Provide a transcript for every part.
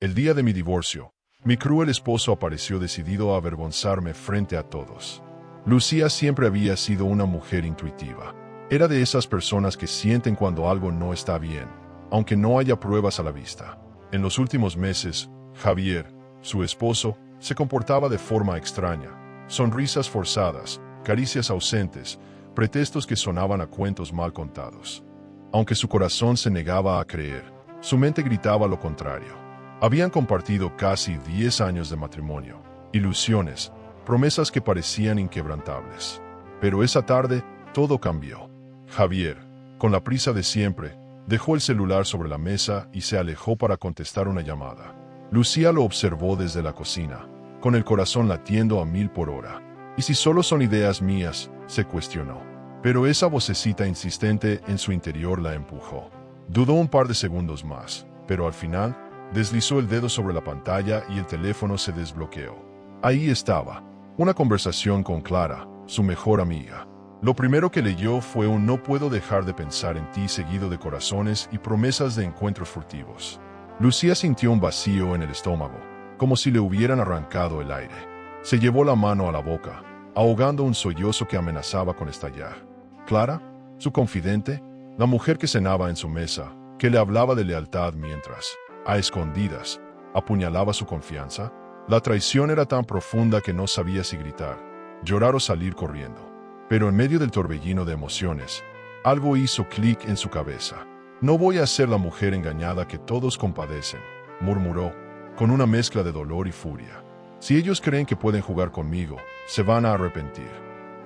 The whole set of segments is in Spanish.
El día de mi divorcio, mi cruel esposo apareció decidido a avergonzarme frente a todos. Lucía siempre había sido una mujer intuitiva. Era de esas personas que sienten cuando algo no está bien, aunque no haya pruebas a la vista. En los últimos meses, Javier, su esposo, se comportaba de forma extraña. Sonrisas forzadas, caricias ausentes, pretextos que sonaban a cuentos mal contados. Aunque su corazón se negaba a creer, su mente gritaba lo contrario. Habían compartido casi 10 años de matrimonio, ilusiones, promesas que parecían inquebrantables. Pero esa tarde, todo cambió. Javier, con la prisa de siempre, dejó el celular sobre la mesa y se alejó para contestar una llamada. Lucía lo observó desde la cocina, con el corazón latiendo a 1000 por hora. ¿Y si solo son ideas mías?, se cuestionó. Pero esa vocecita insistente en su interior la empujó. Dudó un par de segundos más, pero al final, deslizó el dedo sobre la pantalla y el teléfono se desbloqueó. Ahí estaba, una conversación con Clara, su mejor amiga. Lo primero que leyó fue un "no puedo dejar de pensar en ti" seguido de corazones y promesas de encuentros furtivos. Lucía sintió un vacío en el estómago, como si le hubieran arrancado el aire. Se llevó la mano a la boca, ahogando un sollozo que amenazaba con estallar. Clara, su confidente, la mujer que cenaba en su mesa, que le hablaba de lealtad mientras, a escondidas, apuñalaba su confianza. La traición era tan profunda que no sabía si gritar, llorar o salir corriendo. Pero en medio del torbellino de emociones, algo hizo clic en su cabeza. «No voy a ser la mujer engañada que todos compadecen», murmuró, con una mezcla de dolor y furia. «Si ellos creen que pueden jugar conmigo, se van a arrepentir».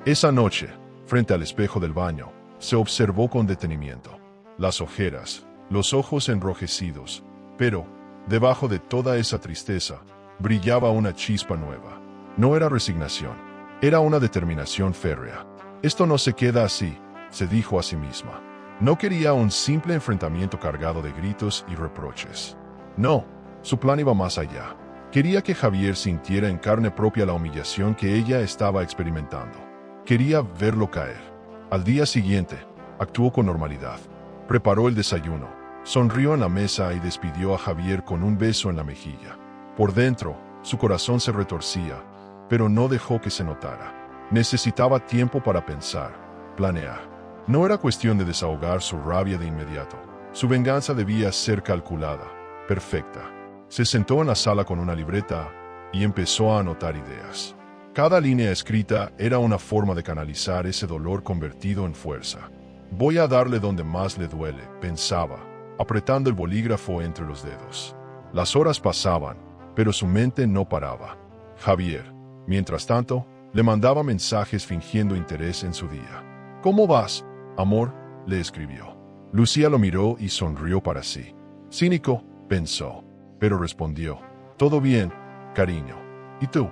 Esa noche, frente al espejo del baño, se observó con detenimiento. Las ojeras, los ojos enrojecidos, pero, debajo de toda esa tristeza, brillaba una chispa nueva. No era resignación, era una determinación férrea. «Esto no se queda así», se dijo a sí misma. No quería un simple enfrentamiento cargado de gritos y reproches. No, su plan iba más allá. Quería que Javier sintiera en carne propia la humillación que ella estaba experimentando. Quería verlo caer. Al día siguiente, actuó con normalidad. Preparó el desayuno, sonrió en la mesa y despidió a Javier con un beso en la mejilla. Por dentro, su corazón se retorcía, pero no dejó que se notara. Necesitaba tiempo para pensar, planear. No era cuestión de desahogar su rabia de inmediato. Su venganza debía ser calculada, perfecta. Se sentó en la sala con una libreta y empezó a anotar ideas. Cada línea escrita era una forma de canalizar ese dolor convertido en fuerza. «Voy a darle donde más le duele», pensaba, apretando el bolígrafo entre los dedos. Las horas pasaban, pero su mente no paraba. Javier, mientras tanto, le mandaba mensajes fingiendo interés en su día. «¿Cómo vas, amor?», le escribió. Lucía lo miró y sonrió para sí. Cínico, pensó, pero respondió: «Todo bien, cariño. ¿Y tú?».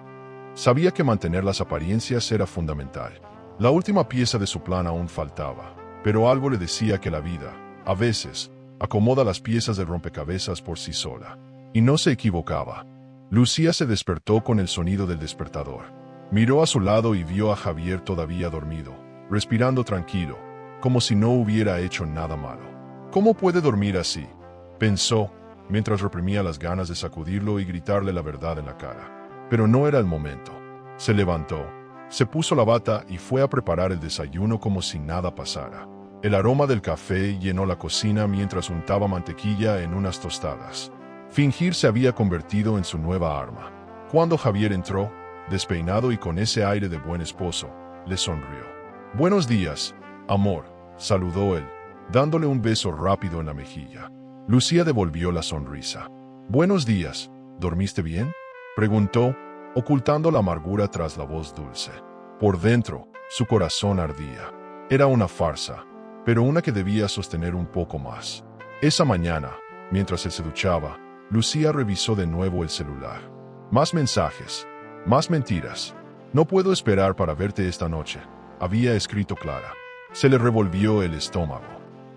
Sabía que mantener las apariencias era fundamental. La última pieza de su plan aún faltaba, pero algo le decía que la vida, a veces, acomoda las piezas del rompecabezas por sí sola. Y no se equivocaba. Lucía se despertó con el sonido del despertador. Miró a su lado y vio a Javier todavía dormido, respirando tranquilo, como si no hubiera hecho nada malo. «¿Cómo puede dormir así?», pensó, mientras reprimía las ganas de sacudirlo y gritarle la verdad en la cara. Pero no era el momento. Se levantó, se puso la bata y fue a preparar el desayuno como si nada pasara. El aroma del café llenó la cocina mientras untaba mantequilla en unas tostadas. Fingir se había convertido en su nueva arma. Cuando Javier entró, despeinado y con ese aire de buen esposo, le sonrió. «Buenos días, amor», saludó él, dándole un beso rápido en la mejilla. Lucía devolvió la sonrisa. «Buenos días, ¿dormiste bien?», preguntó, ocultando la amargura tras la voz dulce. Por dentro, su corazón ardía. Era una farsa, pero una que debía sostener un poco más. Esa mañana, mientras él se duchaba, Lucía revisó de nuevo el celular. Más mensajes, más mentiras. «No puedo esperar para verte esta noche», había escrito Clara. Se le revolvió el estómago.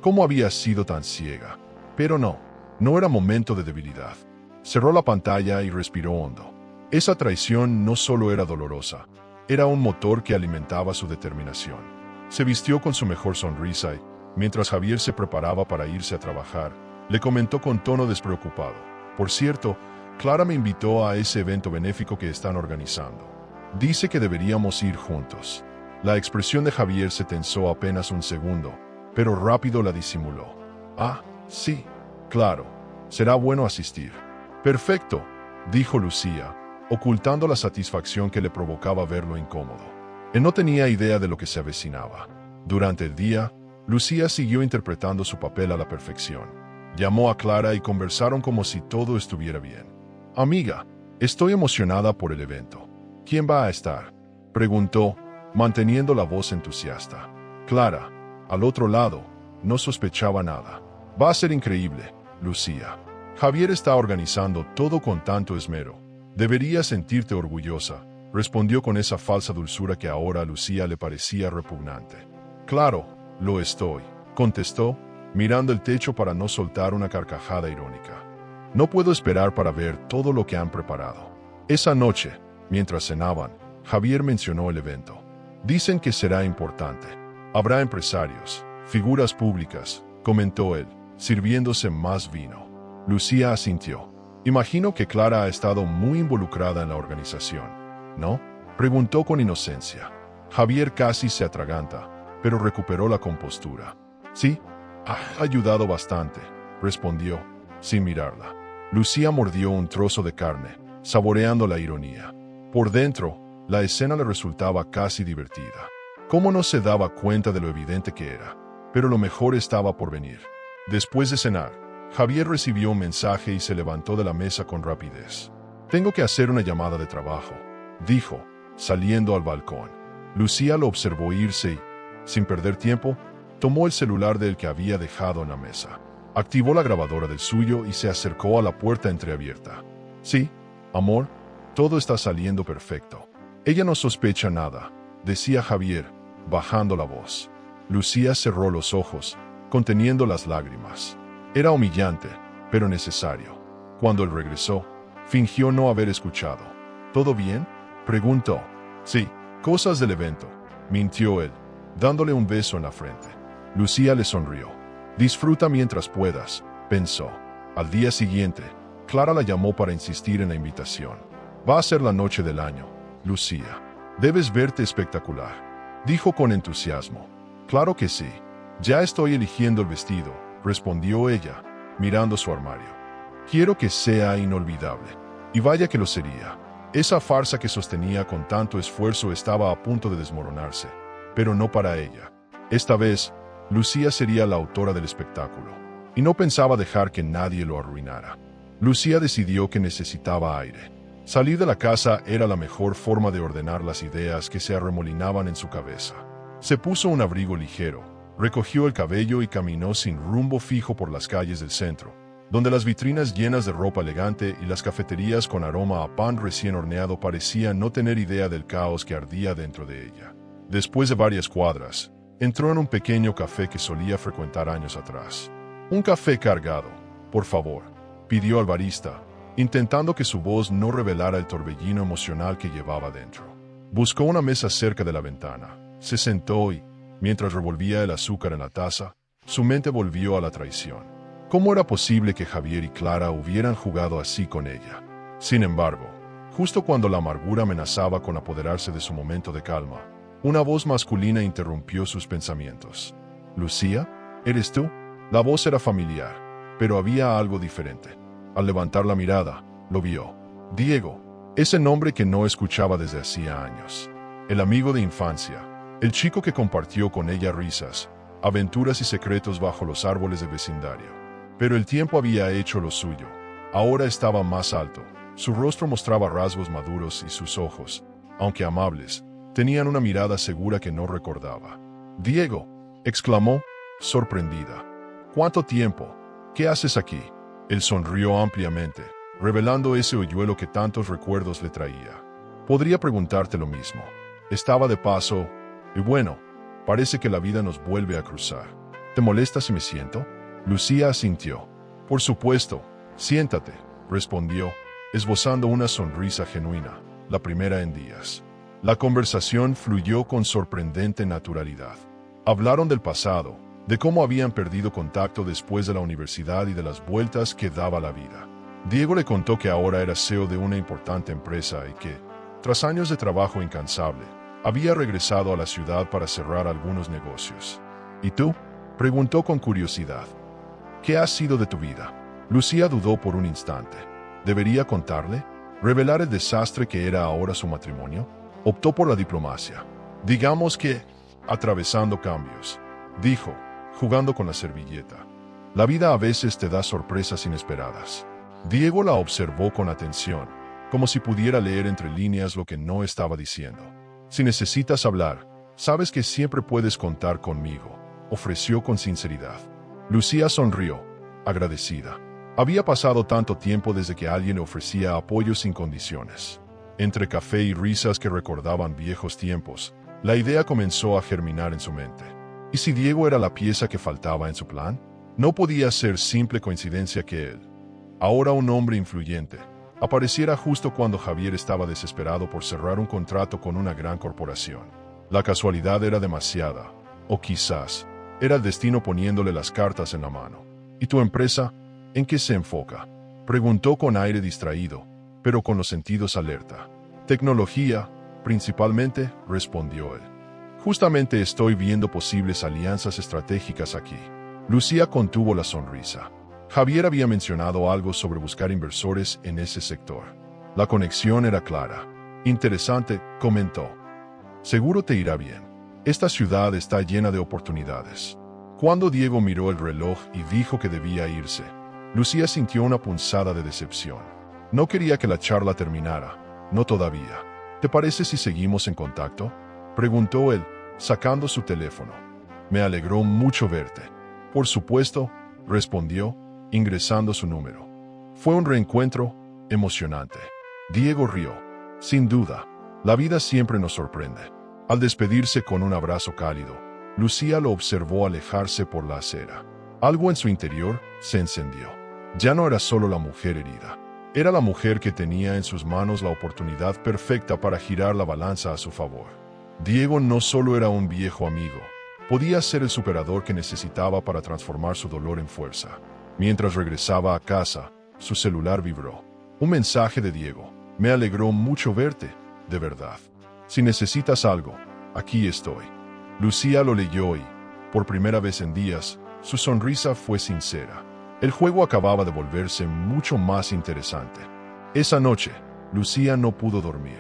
¿Cómo había sido tan ciega? Pero no era momento de debilidad. Cerró la pantalla y respiró hondo. Esa traición no solo era dolorosa, era un motor que alimentaba su determinación. Se vistió con su mejor sonrisa y, mientras Javier se preparaba para irse a trabajar, le comentó con tono despreocupado: «Por cierto, Clara me invitó a ese evento benéfico que están organizando. Dice que deberíamos ir juntos. La expresión de Javier se tensó apenas un segundo, pero rápido la disimuló. Ah, sí, claro, será bueno asistir. Perfecto, dijo Lucía, ocultando la satisfacción que le provocaba verlo incómodo. Él no tenía idea de lo que se avecinaba. Durante el día, Lucía siguió interpretando su papel a la perfección. Llamó a Clara y conversaron como si todo estuviera bien. Amiga, estoy emocionada por el evento. ¿Quién va a estar?, preguntó, manteniendo la voz entusiasta. Clara, al otro lado, no sospechaba nada. Va a ser increíble, Lucía. Javier está organizando todo con tanto esmero. Deberías sentirte orgullosa, respondió con esa falsa dulzura que ahora a Lucía le parecía repugnante. Claro, lo estoy, contestó, mirando el techo para no soltar una carcajada irónica. No puedo esperar para ver todo lo que han preparado. Esa noche, mientras cenaban, Javier mencionó el evento. Dicen que será importante. Habrá empresarios, figuras públicas, comentó él, sirviéndose más vino. Lucía asintió. Imagino que Clara ha estado muy involucrada en la organización, ¿no?, preguntó con inocencia. Javier casi se atraganta, pero recuperó la compostura. Sí, ha ayudado bastante, respondió, sin mirarla. Lucía mordió un trozo de carne, saboreando la ironía. Por dentro, la escena le resultaba casi divertida. Cómo no se daba cuenta de lo evidente que era, pero lo mejor estaba por venir. Después de cenar, Javier recibió un mensaje y se levantó de la mesa con rapidez. Tengo que hacer una llamada de trabajo, dijo, saliendo al balcón. Lucía lo observó irse y, sin perder tiempo, tomó el celular del que había dejado en la mesa. Activó la grabadora del suyo y se acercó a la puerta entreabierta. Sí, amor, todo está saliendo perfecto. Ella no sospecha nada, decía Javier, bajando la voz. Lucía cerró los ojos, conteniendo las lágrimas. Era humillante, pero necesario. Cuando él regresó, fingió no haber escuchado. ¿Todo bien?, preguntó. Sí, cosas del evento, mintió él, dándole un beso en la frente. Lucía le sonrió. Disfruta mientras puedas, pensó. Al día siguiente, Clara la llamó para insistir en la invitación. Va a ser la noche del año, Lucía. Debes verte espectacular, dijo con entusiasmo. Claro que sí. Ya estoy eligiendo el vestido, respondió ella, mirando su armario. Quiero que sea inolvidable. Y vaya que lo sería. Esa farsa que sostenía con tanto esfuerzo estaba a punto de desmoronarse, pero no para ella. Esta vez, Lucía sería la autora del espectáculo, y no pensaba dejar que nadie lo arruinara. Lucía decidió que necesitaba aire. Salir de la casa era la mejor forma de ordenar las ideas que se arremolinaban en su cabeza. Se puso un abrigo ligero, recogió el cabello y caminó sin rumbo fijo por las calles del centro, donde las vitrinas llenas de ropa elegante y las cafeterías con aroma a pan recién horneado parecían no tener idea del caos que ardía dentro de ella. Después de varias cuadras, entró en un pequeño café que solía frecuentar años atrás. Un café cargado, por favor, pidió al barista, intentando que su voz no revelara el torbellino emocional que llevaba dentro. Buscó una mesa cerca de la ventana, se sentó y, mientras revolvía el azúcar en la taza, su mente volvió a la traición. ¿Cómo era posible que Javier y Clara hubieran jugado así con ella? Sin embargo, justo cuando la amargura amenazaba con apoderarse de su momento de calma, una voz masculina interrumpió sus pensamientos. «¿Lucía? ¿Eres tú?» La voz era familiar, pero había algo diferente. Al levantar la mirada, lo vio. Diego, ese nombre que no escuchaba desde hacía años. El amigo de infancia, el chico que compartió con ella risas, aventuras y secretos bajo los árboles del vecindario. Pero el tiempo había hecho lo suyo. Ahora estaba más alto, su rostro mostraba rasgos maduros y sus ojos, aunque amables, tenían una mirada segura que no recordaba. «Diego», exclamó, sorprendida. «¿Cuánto tiempo? ¿Qué haces aquí?» Él sonrió ampliamente, revelando ese hoyuelo que tantos recuerdos le traía. «Podría preguntarte lo mismo. Estaba de paso, y bueno, parece que la vida nos vuelve a cruzar. ¿Te molesta si me siento?» Lucía asintió. «Por supuesto, siéntate», respondió, esbozando una sonrisa genuina, la primera en días. La conversación fluyó con sorprendente naturalidad. Hablaron del pasado, de cómo habían perdido contacto después de la universidad y de las vueltas que daba la vida. Diego le contó que ahora era CEO de una importante empresa y que, tras años de trabajo incansable, había regresado a la ciudad para cerrar algunos negocios. ¿Y tú? Preguntó con curiosidad. ¿Qué ha sido de tu vida? Lucía dudó por un instante. ¿Debería contarle? ¿Revelar el desastre que era ahora su matrimonio? Optó por la diplomacia. Digamos que, atravesando cambios, dijo, jugando con la servilleta. La vida a veces te da sorpresas inesperadas. Diego la observó con atención, como si pudiera leer entre líneas lo que no estaba diciendo. Si necesitas hablar, sabes que siempre puedes contar conmigo, ofreció con sinceridad. Lucía sonrió, agradecida. Había pasado tanto tiempo desde que alguien le ofrecía apoyo sin condiciones. Entre café y risas que recordaban viejos tiempos, la idea comenzó a germinar en su mente. ¿Y si Diego era la pieza que faltaba en su plan? No podía ser simple coincidencia que él, ahora un hombre influyente, apareciera justo cuando Javier estaba desesperado por cerrar un contrato con una gran corporación. La casualidad era demasiada, o quizás era el destino poniéndole las cartas en la mano. ¿Y tu empresa? ¿En qué se enfoca? Preguntó con aire distraído, pero con los sentidos alerta. Tecnología, principalmente, respondió él. Justamente estoy viendo posibles alianzas estratégicas aquí. Lucía contuvo la sonrisa. Javier había mencionado algo sobre buscar inversores en ese sector. La conexión era clara. Interesante, comentó. Seguro te irá bien. Esta ciudad está llena de oportunidades. Cuando Diego miró el reloj y dijo que debía irse, Lucía sintió una punzada de decepción. No quería que la charla terminara. No todavía. ¿Te parece si seguimos en contacto? Preguntó él, sacando su teléfono. Me alegró mucho verte. Por supuesto, respondió, ingresando su número. Fue un reencuentro emocionante. Diego rió. Sin duda, la vida siempre nos sorprende. Al despedirse con un abrazo cálido, Lucía lo observó alejarse por la acera. Algo en su interior se encendió. Ya no era solo la mujer herida. Era la mujer que tenía en sus manos la oportunidad perfecta para girar la balanza a su favor. Diego no solo era un viejo amigo, podía ser el superador que necesitaba para transformar su dolor en fuerza. Mientras regresaba a casa, su celular vibró. Un mensaje de Diego. Me alegró mucho verte, de verdad. Si necesitas algo, aquí estoy. Lucía lo leyó y, por primera vez en días, su sonrisa fue sincera. El juego acababa de volverse mucho más interesante. Esa noche, Lucía no pudo dormir.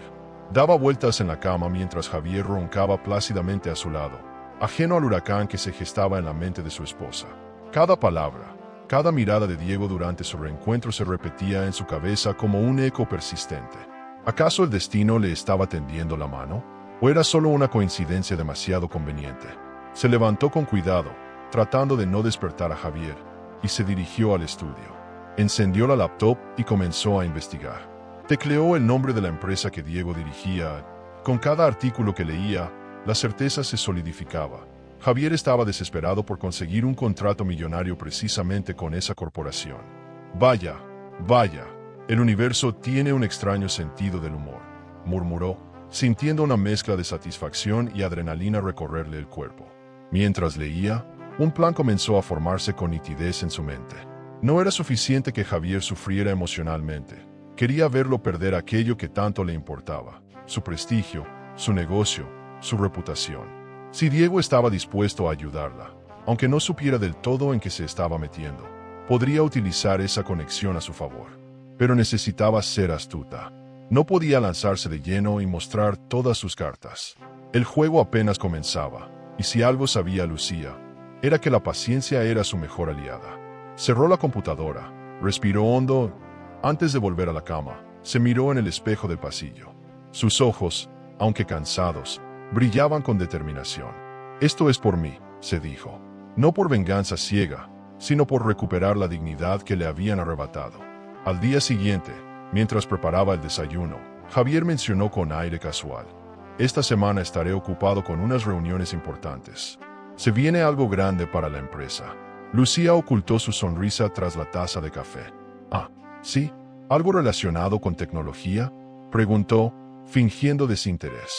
Daba vueltas en la cama mientras Javier roncaba plácidamente a su lado, ajeno al huracán que se gestaba en la mente de su esposa. Cada palabra, cada mirada de Diego durante su reencuentro se repetía en su cabeza como un eco persistente. ¿Acaso el destino le estaba tendiendo la mano? ¿O era solo una coincidencia demasiado conveniente? Se levantó con cuidado, tratando de no despertar a Javier, y se dirigió al estudio. Encendió la laptop y comenzó a investigar. Tecleó el nombre de la empresa que Diego dirigía. Con cada artículo que leía, la certeza se solidificaba. Javier estaba desesperado por conseguir un contrato millonario precisamente con esa corporación. Vaya, el universo tiene un extraño sentido del humor, murmuró, sintiendo una mezcla de satisfacción y adrenalina recorrerle el cuerpo. Mientras leía, un plan comenzó a formarse con nitidez en su mente. No era suficiente que Javier sufriera emocionalmente. Quería verlo perder aquello que tanto le importaba: su prestigio, su negocio, su reputación. Si Diego estaba dispuesto a ayudarla, aunque no supiera del todo en qué se estaba metiendo, podría utilizar esa conexión a su favor. Pero necesitaba ser astuta. No podía lanzarse de lleno y mostrar todas sus cartas. El juego apenas comenzaba, y si algo sabía Lucía, era que la paciencia era su mejor aliada. Cerró la computadora, respiró hondo. Antes de volver a la cama, se miró en el espejo del pasillo. Sus ojos, aunque cansados, brillaban con determinación. Esto es por mí, se dijo. No por venganza ciega, sino por recuperar la dignidad que le habían arrebatado. Al día siguiente, mientras preparaba el desayuno, Javier mencionó con aire casual: esta semana estaré ocupado con unas reuniones importantes. Se viene algo grande para la empresa. Lucía ocultó su sonrisa tras la taza de café. Ah, ¿sí? ¿Algo relacionado con tecnología?, preguntó, fingiendo desinterés.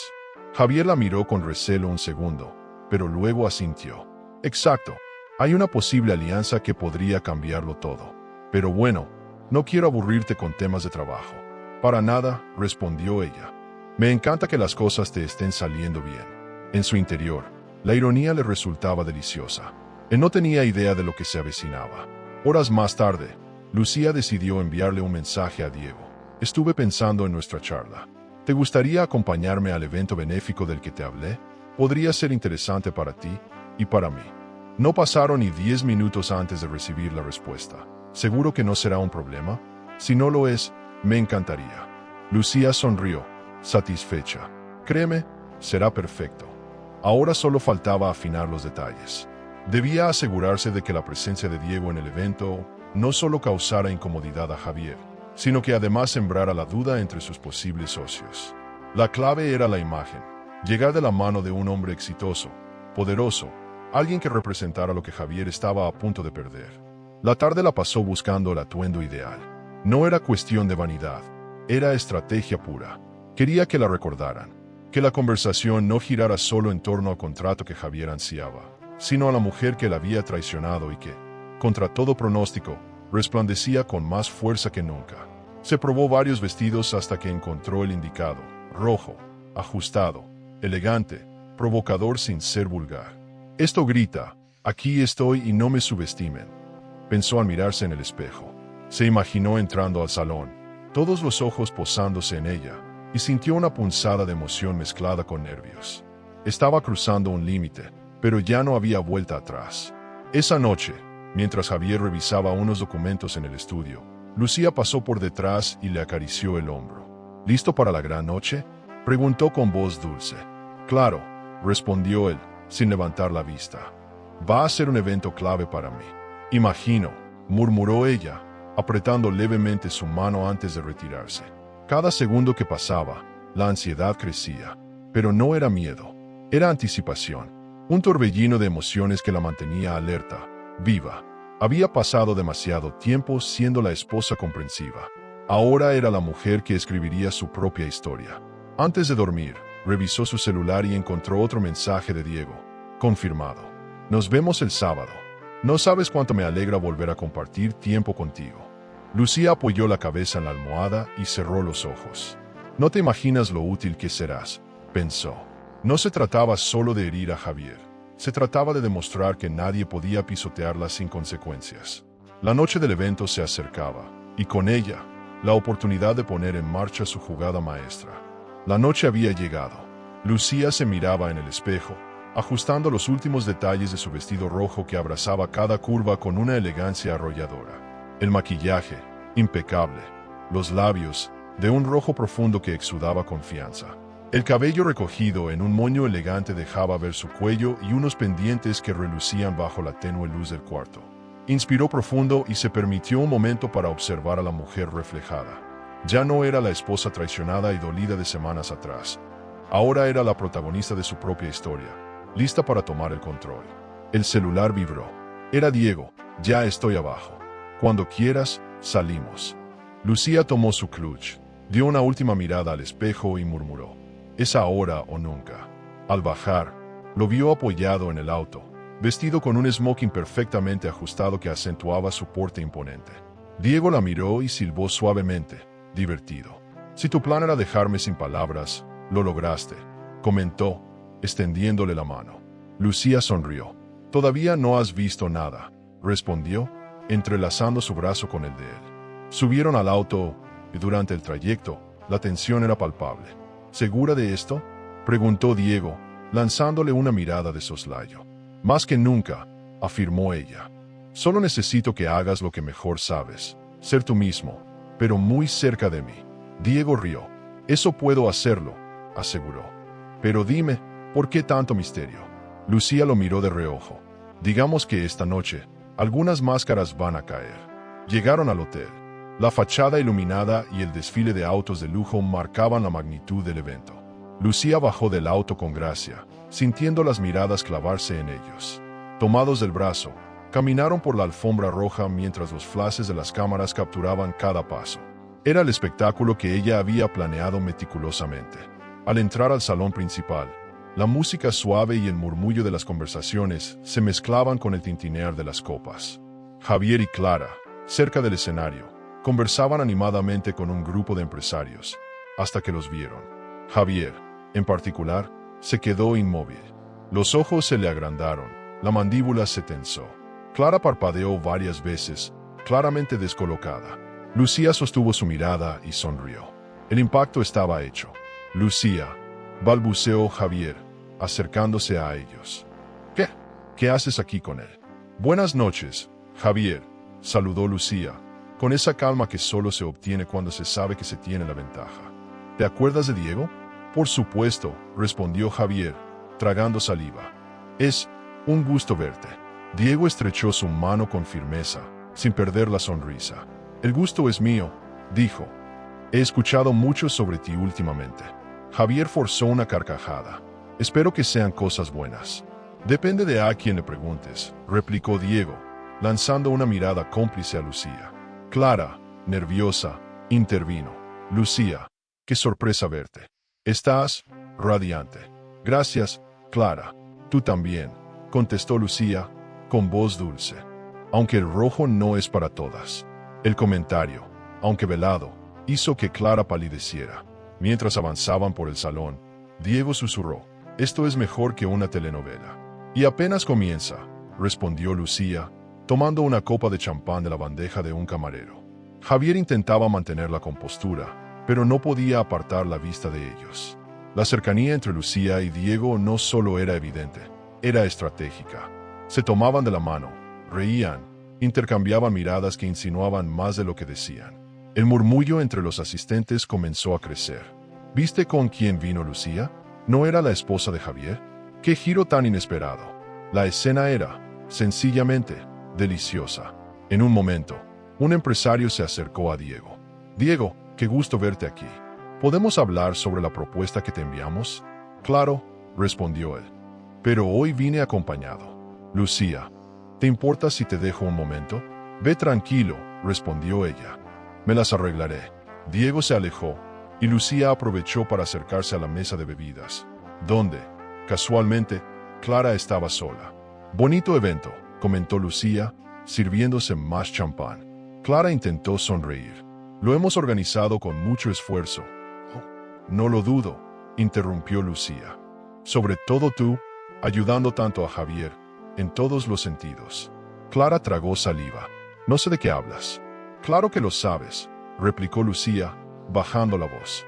Javier la miró con recelo un segundo, pero luego asintió. Exacto. Hay una posible alianza que podría cambiarlo todo. Pero bueno, No quiero aburrirte con temas de trabajo. Para nada, respondió ella. Me encanta que las cosas te estén saliendo bien. En su interior, la ironía le resultaba deliciosa. Él no tenía idea de lo que se avecinaba. Horas más tarde, Lucía decidió enviarle un mensaje a Diego. Estuve pensando en nuestra charla. ¿Te gustaría acompañarme al evento benéfico del que te hablé? Podría ser interesante para ti y para mí. No pasaron ni 10 minutos antes de recibir la respuesta. ¿Seguro que no será un problema? Si no lo es, me encantaría. Lucía sonrió, satisfecha. Créeme, será perfecto. Ahora solo faltaba afinar los detalles. Debía asegurarse de que la presencia de Diego en el evento no solo causara incomodidad a Javier, sino que además sembrara la duda entre sus posibles socios. La clave era la imagen, llegar de la mano de un hombre exitoso, poderoso, alguien que representara lo que Javier estaba a punto de perder. La tarde la pasó buscando el atuendo ideal. No era cuestión de vanidad, era estrategia pura. Quería que la recordaran, que la conversación no girara solo en torno al contrato que Javier ansiaba, sino a la mujer que la había traicionado y que, contra todo pronóstico, resplandecía con más fuerza que nunca. Se probó varios vestidos hasta que encontró el indicado, rojo, ajustado, elegante, provocador sin ser vulgar. Esto grita, aquí estoy y no me subestimen, pensó al mirarse en el espejo. Se imaginó entrando al salón, todos los ojos posándose en ella, y sintió una punzada de emoción mezclada con nervios. Estaba cruzando un límite, pero ya no había vuelta atrás. Esa noche, mientras Javier revisaba unos documentos en el estudio, Lucía pasó por detrás y le acarició el hombro. ¿Listo para la gran noche?, preguntó con voz dulce. Claro, respondió él, sin levantar la vista. Va a ser un evento clave para mí. Imagino, murmuró ella, apretando levemente su mano antes de retirarse. Cada segundo que pasaba, la ansiedad crecía, pero no era miedo, era anticipación, un torbellino de emociones que la mantenía alerta, viva. Había pasado demasiado tiempo siendo la esposa comprensiva. Ahora era la mujer que escribiría su propia historia. Antes de dormir, revisó su celular y encontró otro mensaje de Diego. Confirmado. Nos vemos el sábado. No sabes cuánto me alegra volver a compartir tiempo contigo. Lucía apoyó la cabeza en la almohada y cerró los ojos. No te imaginas lo útil que serás, pensó. No se trataba solo de herir a Javier. Se trataba de demostrar que nadie podía pisotearla sin consecuencias. La noche del evento se acercaba, y con ella, la oportunidad de poner en marcha su jugada maestra. La noche había llegado. Lucía se miraba en el espejo, ajustando los últimos detalles de su vestido rojo que abrazaba cada curva con una elegancia arrolladora. El maquillaje, impecable. Los labios, de un rojo profundo que exudaba confianza. El cabello recogido en un moño elegante dejaba ver su cuello y unos pendientes que relucían bajo la tenue luz del cuarto. Inspiró profundo y se permitió un momento para observar a la mujer reflejada. Ya no era la esposa traicionada y dolida de semanas atrás. Ahora era la protagonista de su propia historia, lista para tomar el control. El celular vibró. Era Diego. Ya estoy abajo. Cuando quieras, salimos. Lucía tomó su clutch, dio una última mirada al espejo y murmuró. Es ahora o nunca. Al bajar, lo vio apoyado en el auto, vestido con un smoking perfectamente ajustado que acentuaba su porte imponente. Diego la miró y silbó suavemente, divertido. Si tu plan era dejarme sin palabras, lo lograste, comentó, extendiéndole la mano. Lucía sonrió. Todavía no has visto nada, respondió, entrelazando su brazo con el de él. Subieron al auto, y durante el trayecto, la tensión era palpable. ¿Segura de esto?, preguntó Diego, lanzándole una mirada de soslayo. Más que nunca, afirmó ella. Solo necesito que hagas lo que mejor sabes, ser tú mismo, pero muy cerca de mí. Diego rió. Eso puedo hacerlo, aseguró. Pero dime, ¿por qué tanto misterio? Lucía lo miró de reojo. Digamos que esta noche, algunas máscaras van a caer. Llegaron al hotel. La fachada iluminada y el desfile de autos de lujo marcaban la magnitud del evento. Lucía bajó del auto con gracia, sintiendo las miradas clavarse en ellos. Tomados del brazo, caminaron por la alfombra roja mientras los flashes de las cámaras capturaban cada paso. Era el espectáculo que ella había planeado meticulosamente. Al entrar al salón principal, la música suave y el murmullo de las conversaciones se mezclaban con el tintinear de las copas. Javier y Clara, cerca del escenario, Conversaban animadamente con un grupo de empresarios, hasta que los vieron. Javier, en particular, se quedó inmóvil. Los ojos se le agrandaron, la mandíbula se tensó. Clara parpadeó varias veces, claramente descolocada. Lucía sostuvo su mirada y sonrió. El impacto estaba hecho. Lucía, balbuceó Javier, acercándose a ellos. ¿Qué? ¿Qué haces aquí con él? Buenas noches, Javier, saludó Lucía, con esa calma que solo se obtiene cuando se sabe que se tiene la ventaja. ¿Te acuerdas de Diego? Por supuesto, respondió Javier, tragando saliva. Es un gusto verte. Diego estrechó su mano con firmeza, sin perder la sonrisa. El gusto es mío, dijo. He escuchado mucho sobre ti últimamente. Javier forzó una carcajada. Espero que sean cosas buenas. Depende de a quien le preguntes, replicó Diego, lanzando una mirada cómplice a Lucía. Clara, nerviosa, intervino. Lucía, qué sorpresa verte. Estás radiante. Gracias, Clara. Tú también, contestó Lucía, con voz dulce. Aunque el rojo no es para todas. El comentario, aunque velado, hizo que Clara palideciera. Mientras avanzaban por el salón, Diego susurró, esto es mejor que una telenovela. Y apenas comienza, respondió Lucía, tomando una copa de champán de la bandeja de un camarero. Javier intentaba mantener la compostura, pero no podía apartar la vista de ellos. La cercanía entre Lucía y Diego no solo era evidente, era estratégica. Se tomaban de la mano, reían, intercambiaban miradas que insinuaban más de lo que decían. El murmullo entre los asistentes comenzó a crecer. ¿Viste con quién vino Lucía? ¿No era la esposa de Javier? ¡Qué giro tan inesperado! La escena era, sencillamente, deliciosa. En un momento, un empresario se acercó a Diego. Diego, qué gusto verte aquí. ¿Podemos hablar sobre la propuesta que te enviamos? Claro, respondió él. Pero hoy vine acompañado. Lucía, ¿te importa si te dejo un momento? Ve tranquilo, respondió ella. Me las arreglaré. Diego se alejó, y Lucía aprovechó para acercarse a la mesa de bebidas, donde, casualmente, Clara estaba sola. Bonito evento, comentó Lucía, sirviéndose más champán. Clara intentó sonreír. Lo hemos organizado con mucho esfuerzo. No lo dudo, interrumpió Lucía. Sobre todo tú, ayudando tanto a Javier, en todos los sentidos. Clara tragó saliva. No sé de qué hablas. Claro que lo sabes, replicó Lucía, bajando la voz.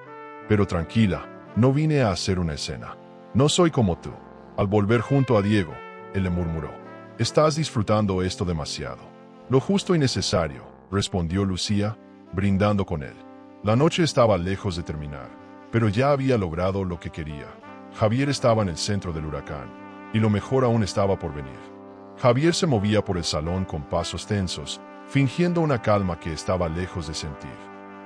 Pero tranquila, no vine a hacer una escena. No soy como tú. Al volver junto a Diego, él le murmuró. Estás disfrutando esto demasiado. Lo justo y necesario, respondió Lucía, brindando con él. La noche estaba lejos de terminar, pero ya había logrado lo que quería. Javier estaba en el centro del huracán, y lo mejor aún estaba por venir. Javier se movía por el salón con pasos tensos, fingiendo una calma que estaba lejos de sentir.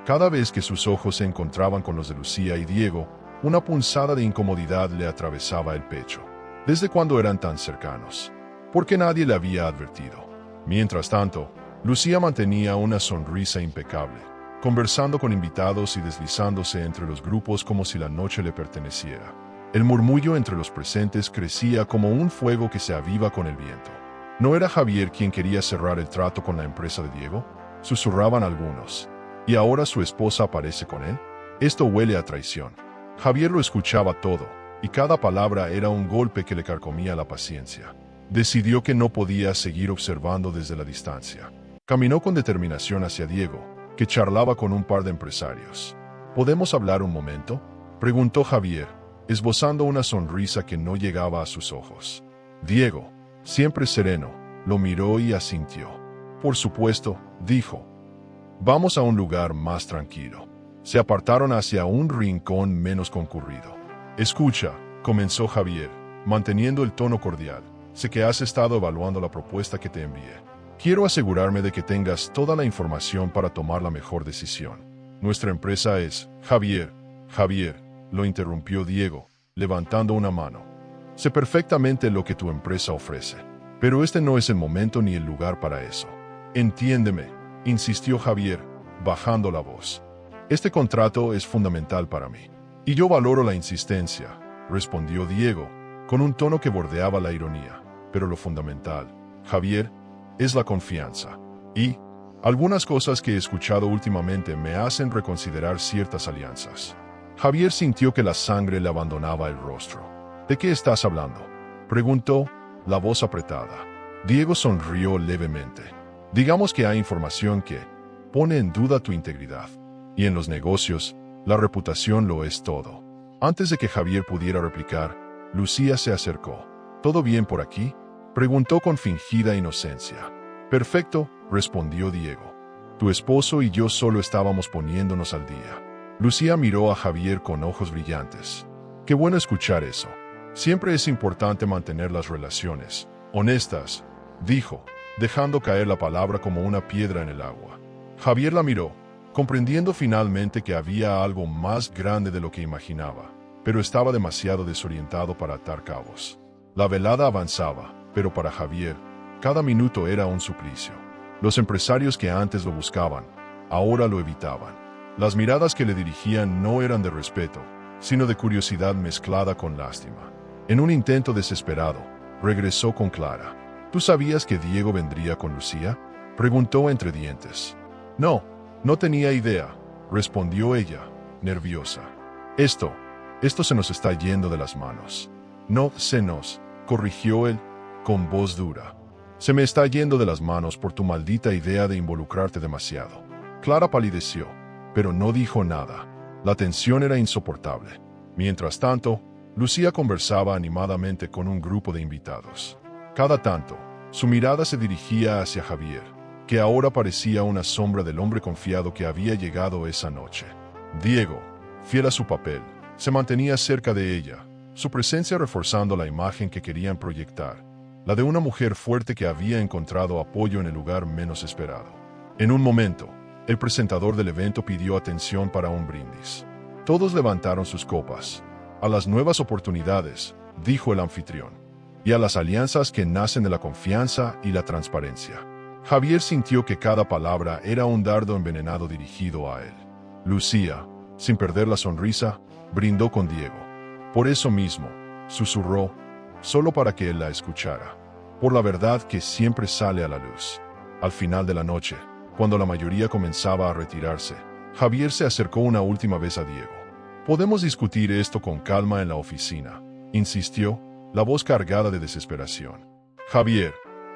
Cada vez que sus ojos se encontraban con los de Lucía y Diego, una punzada de incomodidad le atravesaba el pecho. ¿Desde cuándo eran tan cercanos? Porque nadie le había advertido. Mientras tanto, Lucía mantenía una sonrisa impecable, conversando con invitados y deslizándose entre los grupos como si la noche le perteneciera. El murmullo entre los presentes crecía como un fuego que se aviva con el viento. ¿No era Javier quien quería cerrar el trato con la empresa de Diego? Susurraban algunos. ¿Y ahora su esposa aparece con él? Esto huele a traición. Javier lo escuchaba todo, y cada palabra era un golpe que le carcomía la paciencia. Decidió que no podía seguir observando desde la distancia. Caminó con determinación hacia Diego, que charlaba con un par de empresarios. ¿Podemos hablar un momento?, preguntó Javier, esbozando una sonrisa que no llegaba a sus ojos. Diego, siempre sereno, lo miró y asintió. Por supuesto, dijo. Vamos a un lugar más tranquilo. Se apartaron hacia un rincón menos concurrido. Escucha, comenzó Javier, manteniendo el tono cordial. Sé que has estado evaluando la propuesta que te envié. Quiero asegurarme de que tengas toda la información para tomar la mejor decisión. Nuestra empresa es Javier, lo interrumpió Diego, levantando una mano. Sé perfectamente lo que tu empresa ofrece, pero este no es el momento ni el lugar para eso. Entiéndeme, insistió Javier, bajando la voz. Este contrato es fundamental para mí. Y yo valoro la insistencia, respondió Diego, con un tono que bordeaba la ironía. Pero lo fundamental, Javier, es la confianza. Y, Algunas cosas que he escuchado últimamente me hacen reconsiderar ciertas alianzas. Javier sintió que la sangre le abandonaba el rostro. ¿De qué estás hablando?, preguntó, la voz apretada. Diego sonrió levemente. Digamos que hay información que pone en duda tu integridad. Y en los negocios, la reputación lo es todo. Antes de que Javier pudiera replicar, Lucía se acercó. ¿Todo bien por aquí?, preguntó con fingida inocencia. Perfecto, respondió Diego. Tu esposo y yo solo estábamos poniéndonos al día. Lucía miró a Javier con ojos brillantes. Qué bueno escuchar eso. Siempre es importante mantener las relaciones honestas, dijo, dejando caer la palabra como una piedra en el agua. Javier la miró, comprendiendo finalmente que había algo más grande de lo que imaginaba, pero estaba demasiado desorientado para atar cabos. La velada avanzaba, pero para Javier, cada minuto era un suplicio. Los empresarios que antes lo buscaban, ahora lo evitaban. Las miradas que le dirigían no eran de respeto, sino de curiosidad mezclada con lástima. En un intento desesperado, regresó con Clara. ¿Tú sabías que Diego vendría con Lucía?, preguntó entre dientes. No tenía idea, respondió ella, nerviosa. Esto se nos está yendo de las manos. No se nos, corrigió él, con voz dura. Se me está yendo de las manos por tu maldita idea de involucrarte demasiado. Clara palideció, pero no dijo nada. La tensión era insoportable. Mientras tanto, Lucía conversaba animadamente con un grupo de invitados. Cada tanto, su mirada se dirigía hacia Javier, que ahora parecía una sombra del hombre confiado que había llegado esa noche. Diego, fiel a su papel, se mantenía cerca de ella, su presencia reforzando la imagen que querían proyectar, la de una mujer fuerte que había encontrado apoyo en el lugar menos esperado. En un momento, el presentador del evento pidió atención para un brindis. Todos levantaron sus copas. A las nuevas oportunidades, dijo el anfitrión, y a las alianzas que nacen de la confianza y la transparencia. Javier sintió que cada palabra era un dardo envenenado dirigido a él. Lucía, sin perder la sonrisa, brindó con Diego. Por eso mismo, susurró, solo para que él la escuchara. Por la verdad que siempre sale a la luz. Al final de la noche, cuando la mayoría comenzaba a retirarse, Javier se acercó una última vez a Diego. Podemos discutir esto con calma en la oficina, insistió, la voz cargada de desesperación. Javier,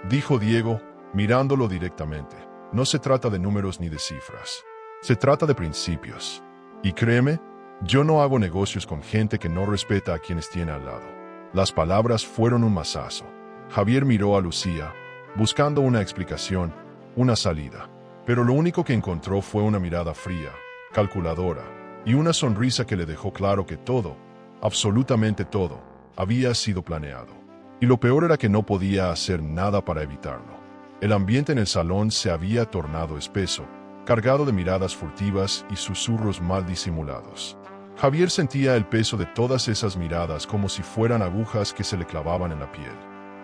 dijo Diego, mirándolo directamente, no se trata de números ni de cifras. Se trata de principios. Y créeme, yo no hago negocios con gente que no respeta a quienes tiene al lado. Las palabras fueron un mazazo. Javier miró a Lucía, buscando una explicación, una salida. Pero lo único que encontró fue una mirada fría, calculadora, y una sonrisa que le dejó claro que todo, absolutamente todo, había sido planeado. Y lo peor era que no podía hacer nada para evitarlo. El ambiente en el salón se había tornado espeso, cargado de miradas furtivas y susurros mal disimulados. Javier sentía el peso de todas esas miradas como si fueran agujas que se le clavaban en la piel.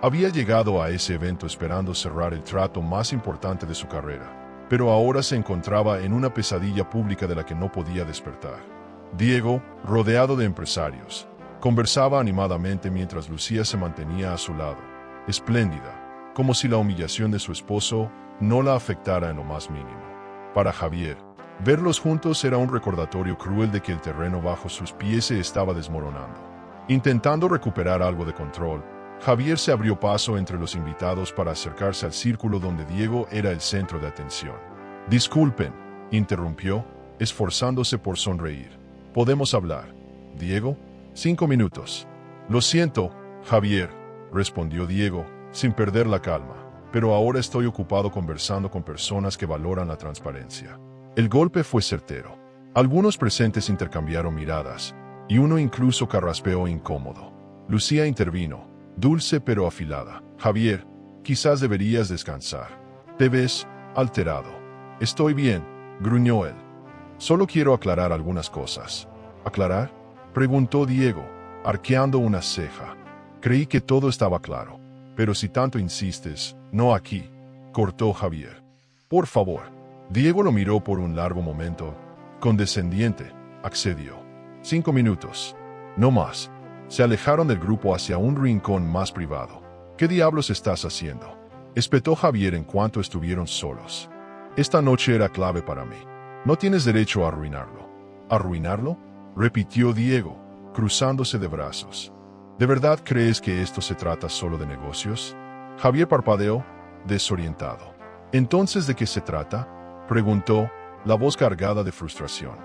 Había llegado a ese evento esperando cerrar el trato más importante de su carrera, pero ahora se encontraba en una pesadilla pública de la que no podía despertar. Diego, rodeado de empresarios, conversaba animadamente mientras Lucía se mantenía a su lado, espléndida, como si la humillación de su esposo no la afectara en lo más mínimo. Para Javier, verlos juntos era un recordatorio cruel de que el terreno bajo sus pies se estaba desmoronando. Intentando recuperar algo de control, Javier se abrió paso entre los invitados para acercarse al círculo donde Diego era el centro de atención. Disculpen, interrumpió, esforzándose por sonreír. ¿Podemos hablar? Diego, 5 minutos. Lo siento, Javier, respondió Diego, sin perder la calma, pero ahora estoy ocupado conversando con personas que valoran la transparencia. El golpe fue certero. Algunos presentes intercambiaron miradas, y uno incluso carraspeó incómodo. Lucía intervino, dulce pero afilada. Javier, quizás deberías descansar. Te ves alterado. Estoy bien, gruñó él. Solo quiero aclarar algunas cosas. ¿Aclarar?, preguntó Diego, arqueando una ceja. Creí que todo estaba claro. Pero si tanto insistes, no aquí, cortó Javier. Por favor. Diego lo miró por un largo momento. Condescendiente, accedió. 5 minutos. No más. Se alejaron del grupo hacia un rincón más privado. ¿Qué diablos estás haciendo?, espetó Javier en cuanto estuvieron solos. Esta noche era clave para mí. No tienes derecho a arruinarlo. ¿Arruinarlo?, repitió Diego, cruzándose de brazos. ¿De verdad crees que esto se trata solo de negocios? Javier parpadeó, desorientado. ¿Entonces de qué se trata?, preguntó, la voz cargada de frustración.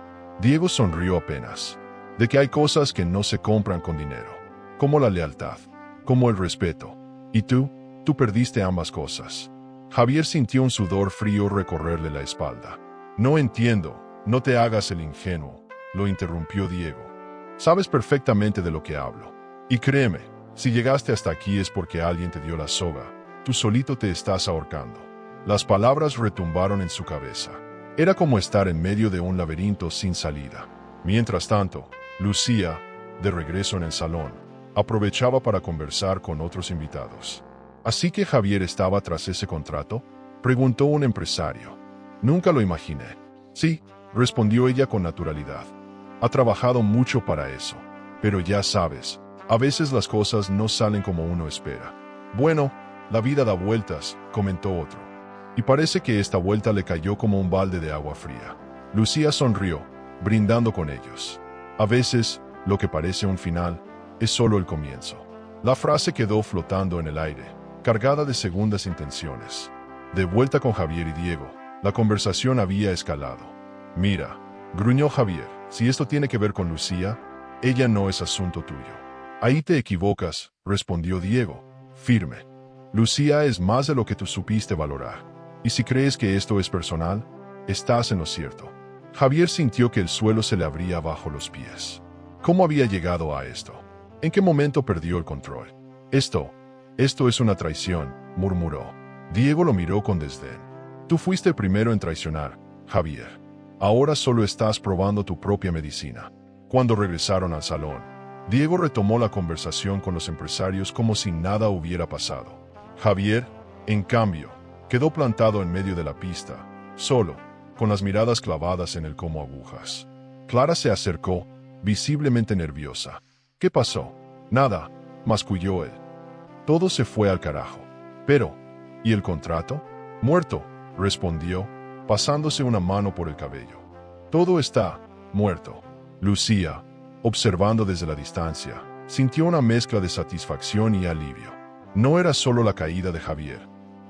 Diego sonrió apenas. De que hay cosas que no se compran con dinero, como la lealtad, como el respeto. ¿Y tú? Tú perdiste ambas cosas. Javier sintió un sudor frío recorrerle la espalda. No entiendo, no te hagas el ingenuo, lo interrumpió Diego. Sabes perfectamente de lo que hablo. Y créeme, si llegaste hasta aquí es porque alguien te dio la soga. Tú solito te estás ahorcando. Las palabras retumbaron en su cabeza. Era como estar en medio de un laberinto sin salida. Mientras tanto, Lucía, de regreso en el salón, aprovechaba para conversar con otros invitados. ¿Así que Javier estaba tras ese contrato?, preguntó un empresario. Nunca lo imaginé. Sí, respondió ella con naturalidad. Ha trabajado mucho para eso. Pero ya sabes, a veces las cosas no salen como uno espera. Bueno, la vida da vueltas, comentó otro. Y parece que esta vuelta le cayó como un balde de agua fría. Lucía sonrió, brindando con ellos. A veces, lo que parece un final, es solo el comienzo. La frase quedó flotando en el aire, cargada de segundas intenciones. De vuelta con Javier y Diego, la conversación había escalado. Mira, gruñó Javier, si esto tiene que ver con Lucía, ella no es asunto tuyo. Ahí te equivocas, respondió Diego, firme. Lucía es más de lo que tú supiste valorar. Y si crees que esto es personal, estás en lo cierto. Javier sintió que el suelo se le abría bajo los pies. ¿Cómo había llegado a esto? ¿En qué momento perdió el control? Esto es una traición, murmuró. Diego lo miró con desdén. Tú fuiste el primero en traicionar, Javier. Ahora solo estás probando tu propia medicina. Cuando regresaron al salón, Diego retomó la conversación con los empresarios como si nada hubiera pasado. Javier, en cambio, quedó plantado en medio de la pista, solo, con las miradas clavadas en él como agujas. Clara se acercó, visiblemente nerviosa. ¿Qué pasó? Nada, masculló él. Todo se fue al carajo. Pero, ¿y el contrato? Muerto, respondió, pasándose una mano por el cabello. Todo está muerto. Lucía, observando desde la distancia, sintió una mezcla de satisfacción y alivio. No era solo la caída de Javier,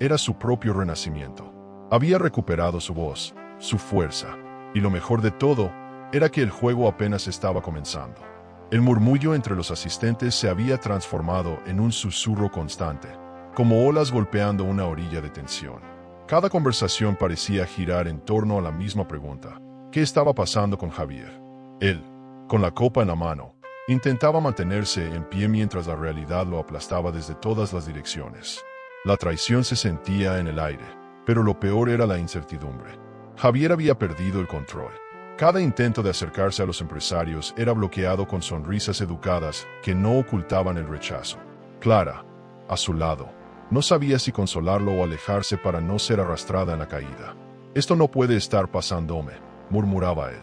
era su propio renacimiento. Había recuperado su voz, su fuerza, y lo mejor de todo era que el juego apenas estaba comenzando. El murmullo entre los asistentes se había transformado en un susurro constante, como olas golpeando una orilla de tensión. Cada conversación parecía girar en torno a la misma pregunta: ¿qué estaba pasando con Javier? Él, con la copa en la mano, intentaba mantenerse en pie mientras la realidad lo aplastaba desde todas las direcciones. La traición se sentía en el aire, pero lo peor era la incertidumbre. Javier había perdido el control. Cada intento de acercarse a los empresarios era bloqueado con sonrisas educadas que no ocultaban el rechazo. Clara, a su lado, no sabía si consolarlo o alejarse para no ser arrastrada en la caída. Esto no puede estar pasándome, murmuraba él.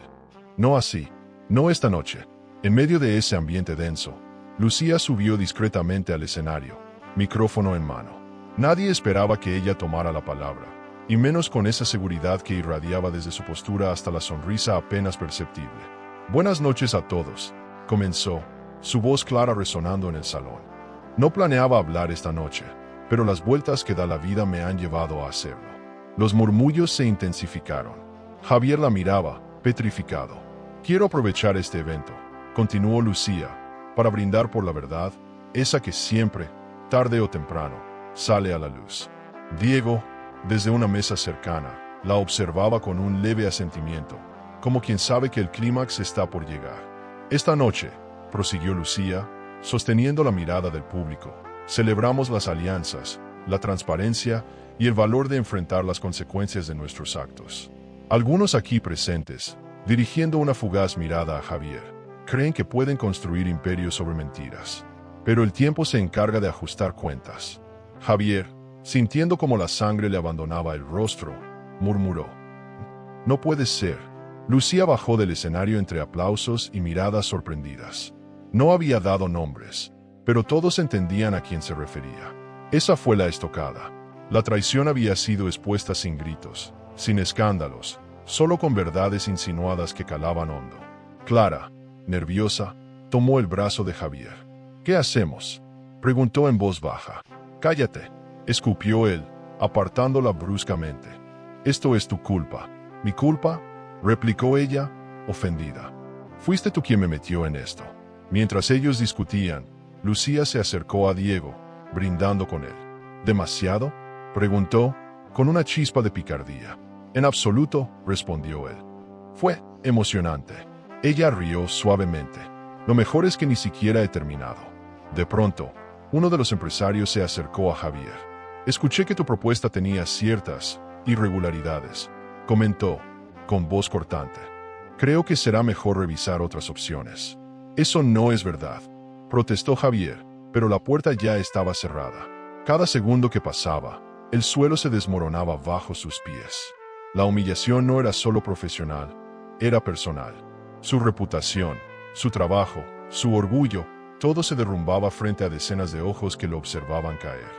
No así, no esta noche. En medio de ese ambiente denso, Lucía subió discretamente al escenario, micrófono en mano. Nadie esperaba que ella tomara la palabra, y menos con esa seguridad que irradiaba desde su postura hasta la sonrisa apenas perceptible. Buenas noches a todos, comenzó, su voz clara resonando en el salón. No planeaba hablar esta noche, pero las vueltas que da la vida me han llevado a hacerlo. Los murmullos se intensificaron. Javier la miraba, petrificado. Quiero aprovechar este evento, continuó Lucía, para brindar por la verdad, esa que siempre, tarde o temprano, sale a la luz. Diego, desde una mesa cercana, la observaba con un leve asentimiento, como quien sabe que el clímax está por llegar. Esta noche, prosiguió Lucía, sosteniendo la mirada del público, celebramos las alianzas, la transparencia y el valor de enfrentar las consecuencias de nuestros actos. Algunos aquí presentes, dirigiendo una fugaz mirada a Javier, creen que pueden construir imperios sobre mentiras. Pero el tiempo se encarga de ajustar cuentas. Javier, sintiendo como la sangre le abandonaba el rostro, murmuró: «No puede ser». Lucía bajó del escenario entre aplausos y miradas sorprendidas. No había dado nombres, pero todos entendían a quién se refería. Esa fue la estocada. La traición había sido expuesta sin gritos, sin escándalos, solo con verdades insinuadas que calaban hondo. Clara, nerviosa, tomó el brazo de Javier. ¿Qué hacemos?, preguntó en voz baja. Cállate, escupió él, apartándola bruscamente. Esto es tu culpa. ¿Mi culpa?, replicó ella, ofendida. Fuiste tú quien me metió en esto. Mientras ellos discutían, Lucía se acercó a Diego, brindando con él. ¿Demasiado?, preguntó, con una chispa de picardía. En absoluto, respondió él. Fue emocionante. Ella rió suavemente. Lo mejor es que ni siquiera he terminado. De pronto, uno de los empresarios se acercó a Javier. Escuché que tu propuesta tenía ciertas irregularidades, comentó, con voz cortante. Creo que será mejor revisar otras opciones. Eso no es verdad, protestó Javier, pero la puerta ya estaba cerrada. Cada segundo que pasaba, el suelo se desmoronaba bajo sus pies. La humillación no era solo profesional, era personal. Su reputación, su trabajo, su orgullo, todo se derrumbaba frente a decenas de ojos que lo observaban caer.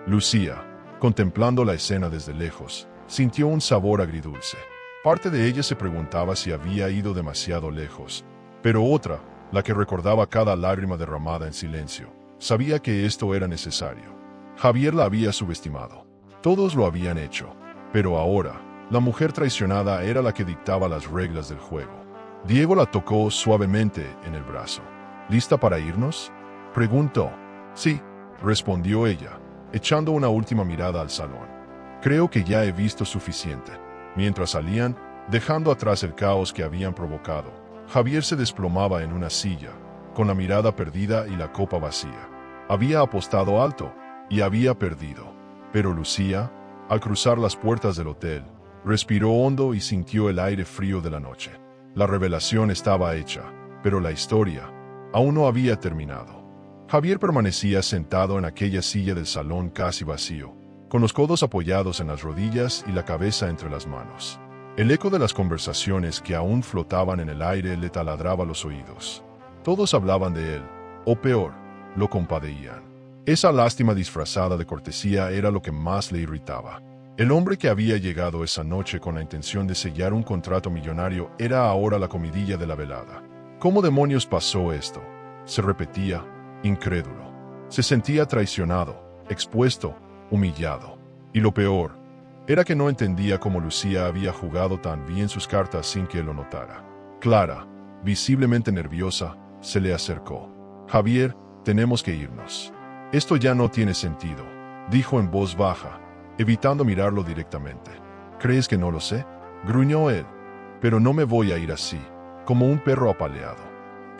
Lucía, contemplando la escena desde lejos, sintió un sabor agridulce. Parte de ella se preguntaba si había ido demasiado lejos, pero otra, la que recordaba cada lágrima derramada en silencio, sabía que esto era necesario. Javier la había subestimado. Todos lo habían hecho, pero ahora, la mujer traicionada era la que dictaba las reglas del juego. Diego la tocó suavemente en el brazo. ¿Lista para irnos?, preguntó. Sí, respondió ella, echando una última mirada al salón. Creo que ya he visto suficiente. Mientras salían, dejando atrás el caos que habían provocado, Javier se desplomaba en una silla, con la mirada perdida y la copa vacía. Había apostado alto, y había perdido. Pero Lucía, al cruzar las puertas del hotel, respiró hondo y sintió el aire frío de la noche. La revelación estaba hecha, pero la historia aún no había terminado. Javier permanecía sentado en aquella silla del salón casi vacío, con los codos apoyados en las rodillas y la cabeza entre las manos. El eco de las conversaciones que aún flotaban en el aire le taladraba los oídos. Todos hablaban de él, o peor, lo compadecían. Esa lástima disfrazada de cortesía era lo que más le irritaba. El hombre que había llegado esa noche con la intención de sellar un contrato millonario era ahora la comidilla de la velada. ¿Cómo demonios pasó esto?, se repetía, incrédulo. Se sentía traicionado, expuesto, humillado. Y lo peor, era que no entendía cómo Lucía había jugado tan bien sus cartas sin que él lo notara. Clara, visiblemente nerviosa, se le acercó. Javier, tenemos que irnos. Esto ya no tiene sentido, dijo en voz baja, evitando mirarlo directamente. ¿Crees que no lo sé?, gruñó él. Pero no me voy a ir así, como un perro apaleado.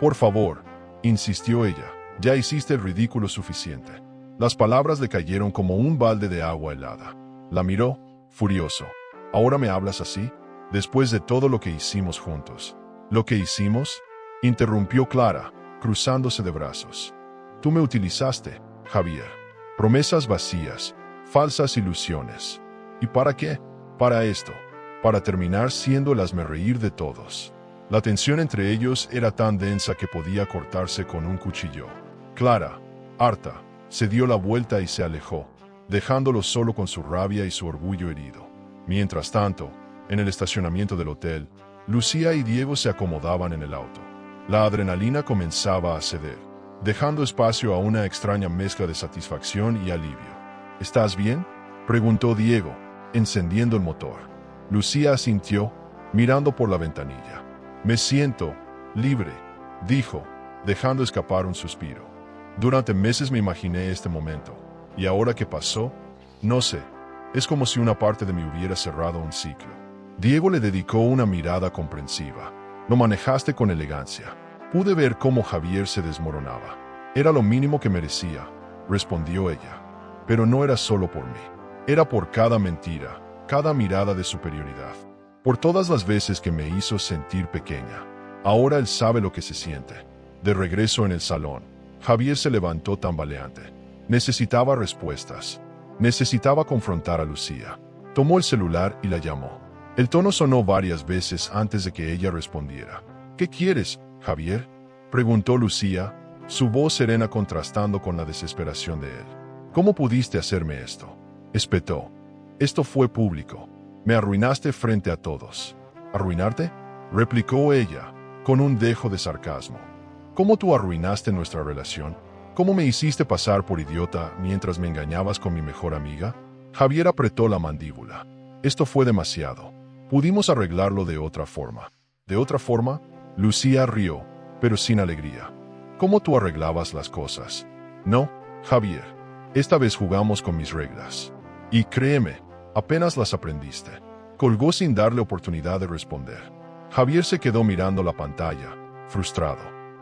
Por favor, insistió ella, ya hiciste el ridículo suficiente. Las palabras le cayeron como un balde de agua helada. La miró, furioso. ¿Ahora me hablas así? Después de todo lo que hicimos juntos. ¿Lo que hicimos?, interrumpió Clara, cruzándose de brazos. Tú me utilizaste, Javier. Promesas vacías, falsas ilusiones. ¿Y para qué? Para esto. Para terminar siendo el hazmerreír de todos. La tensión entre ellos era tan densa que podía cortarse con un cuchillo. Clara, harta, se dio la vuelta y se alejó, dejándolo solo con su rabia y su orgullo herido. Mientras tanto, en el estacionamiento del hotel, Lucía y Diego se acomodaban en el auto. La adrenalina comenzaba a ceder, dejando espacio a una extraña mezcla de satisfacción y alivio. ¿Estás bien?, preguntó Diego, encendiendo el motor. Lucía asintió, mirando por la ventanilla. Me siento libre, dijo, dejando escapar un suspiro. Durante meses me imaginé este momento, y ahora que pasó, no sé, es como si una parte de mí hubiera cerrado un ciclo. Diego le dedicó una mirada comprensiva. Lo manejaste con elegancia. Pude ver cómo Javier se desmoronaba. Era lo mínimo que merecía, respondió ella. Pero no era solo por mí. Era por cada mentira, cada mirada de superioridad. Por todas las veces que me hizo sentir pequeña. Ahora él sabe lo que se siente. De regreso en el salón, Javier se levantó tambaleante. Necesitaba respuestas. Necesitaba confrontar a Lucía. Tomó el celular y la llamó. El tono sonó varias veces antes de que ella respondiera. ¿Qué quieres, Javier?, preguntó Lucía, su voz serena contrastando con la desesperación de él. ¿Cómo pudiste hacerme esto?, espetó. Esto fue público. Me arruinaste frente a todos. ¿Arruinarte?, replicó ella, con un dejo de sarcasmo. ¿Cómo tú arruinaste nuestra relación? ¿Cómo me hiciste pasar por idiota mientras me engañabas con mi mejor amiga? Javier apretó la mandíbula. Esto fue demasiado. Pudimos arreglarlo de otra forma. ¿De otra forma? Lucía rió, pero sin alegría. ¿Cómo tú arreglabas las cosas? No, Javier. Esta vez jugamos con mis reglas. Y créeme, apenas las aprendiste. Colgó sin darle oportunidad de responder. Javier se quedó mirando la pantalla, frustrado.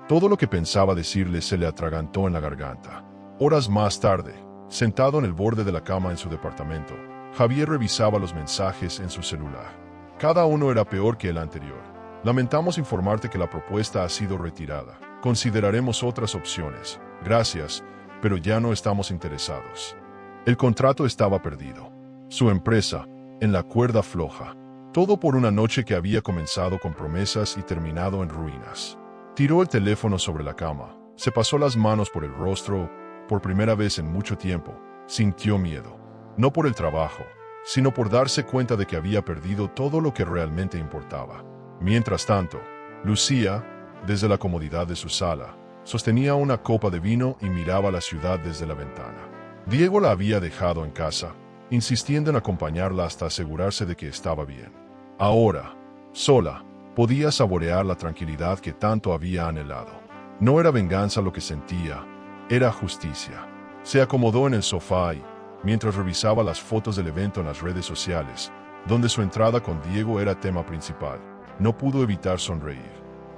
Todo lo que pensaba decirle se le atragantó en la garganta. Horas más tarde, sentado en el borde de la cama en su departamento, Javier revisaba los mensajes en su celular. Cada uno era peor que el anterior. Lamentamos informarte que la propuesta ha sido retirada. Consideraremos otras opciones. Gracias, pero ya no estamos interesados. El contrato estaba perdido. Su empresa, en la cuerda floja. Todo por una noche que había comenzado con promesas y terminado en ruinas. Tiró el teléfono sobre la cama, se pasó las manos por el rostro. Por primera vez en mucho tiempo, sintió miedo. No por el trabajo, sino por darse cuenta de que había perdido todo lo que realmente importaba. Mientras tanto, Lucía, desde la comodidad de su sala, sostenía una copa de vino y miraba la ciudad desde la ventana. Diego la había dejado en casa, insistiendo en acompañarla hasta asegurarse de que estaba bien. Ahora, sola, podía saborear la tranquilidad que tanto había anhelado. No era venganza lo que sentía, era justicia. Se acomodó en el sofá y, mientras revisaba las fotos del evento en las redes sociales, donde su entrada con Diego era tema principal, no pudo evitar sonreír.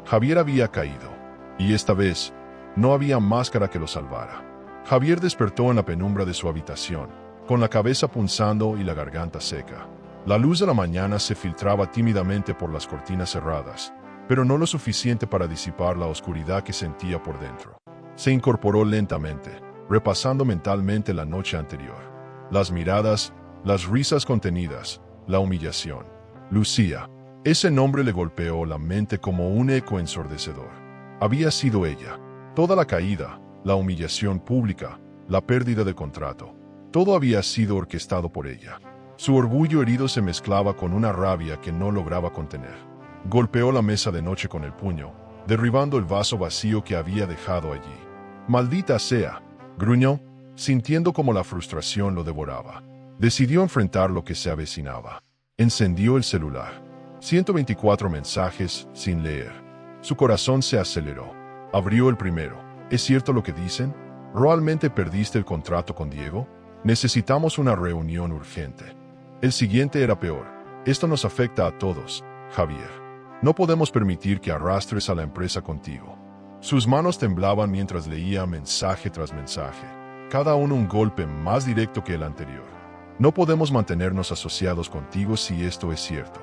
Javier había caído, y esta vez, no había máscara que lo salvara. Javier despertó en la penumbra de su habitación, con la cabeza punzando y la garganta seca. La luz de la mañana se filtraba tímidamente por las cortinas cerradas, pero no lo suficiente para disipar la oscuridad que sentía por dentro. Se incorporó lentamente, repasando mentalmente la noche anterior. Las miradas, las risas contenidas, la humillación. Lucía. Ese nombre le golpeó la mente como un eco ensordecedor. Había sido ella. Toda la caída, la humillación pública, la pérdida de contrato. Todo había sido orquestado por ella. Su orgullo herido se mezclaba con una rabia que no lograba contener. Golpeó la mesa de noche con el puño, derribando el vaso vacío que había dejado allí. «Maldita sea», gruñó, sintiendo como la frustración lo devoraba. Decidió enfrentar lo que se avecinaba. Encendió el celular. 124 mensajes sin leer. Su corazón se aceleró. Abrió el primero. ¿Es cierto lo que dicen? ¿Realmente perdiste el contrato con Diego? Necesitamos una reunión urgente. El siguiente era peor. Esto nos afecta a todos, Javier. No podemos permitir que arrastres a la empresa contigo. Sus manos temblaban mientras leía mensaje tras mensaje, cada uno un golpe más directo que el anterior. No podemos mantenernos asociados contigo si esto es cierto.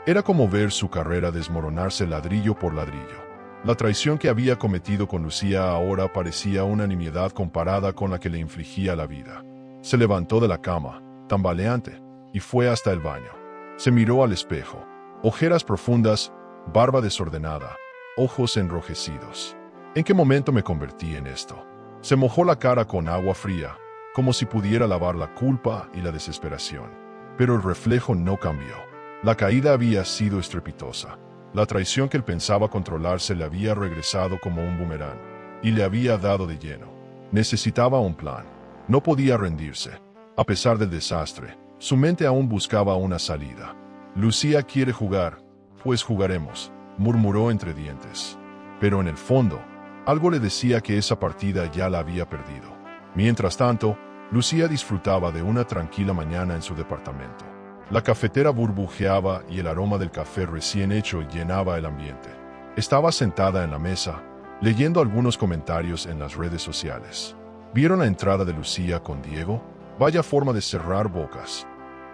Era como ver su carrera desmoronarse ladrillo por ladrillo. La traición que había cometido con Lucía ahora parecía una nimiedad comparada con la que le infligía la vida. Se levantó de la cama, tambaleante, y fue hasta el baño. Se miró al espejo. Ojeras profundas, barba desordenada, ojos enrojecidos. ¿En qué momento me convertí en esto? Se mojó la cara con agua fría, como si pudiera lavar la culpa y la desesperación. Pero el reflejo no cambió. La caída había sido estrepitosa. La traición que él pensaba controlar se le había regresado como un boomerang, y le había dado de lleno. Necesitaba un plan. No podía rendirse. A pesar del desastre, su mente aún buscaba una salida. Lucía quiere jugar, pues jugaremos, murmuró entre dientes. Pero en el fondo, algo le decía que esa partida ya la había perdido. Mientras tanto, Lucía disfrutaba de una tranquila mañana en su departamento. La cafetera burbujeaba y el aroma del café recién hecho llenaba el ambiente. Estaba sentada en la mesa, leyendo algunos comentarios en las redes sociales. ¿Vieron la entrada de Lucía con Diego? Vaya forma de cerrar bocas.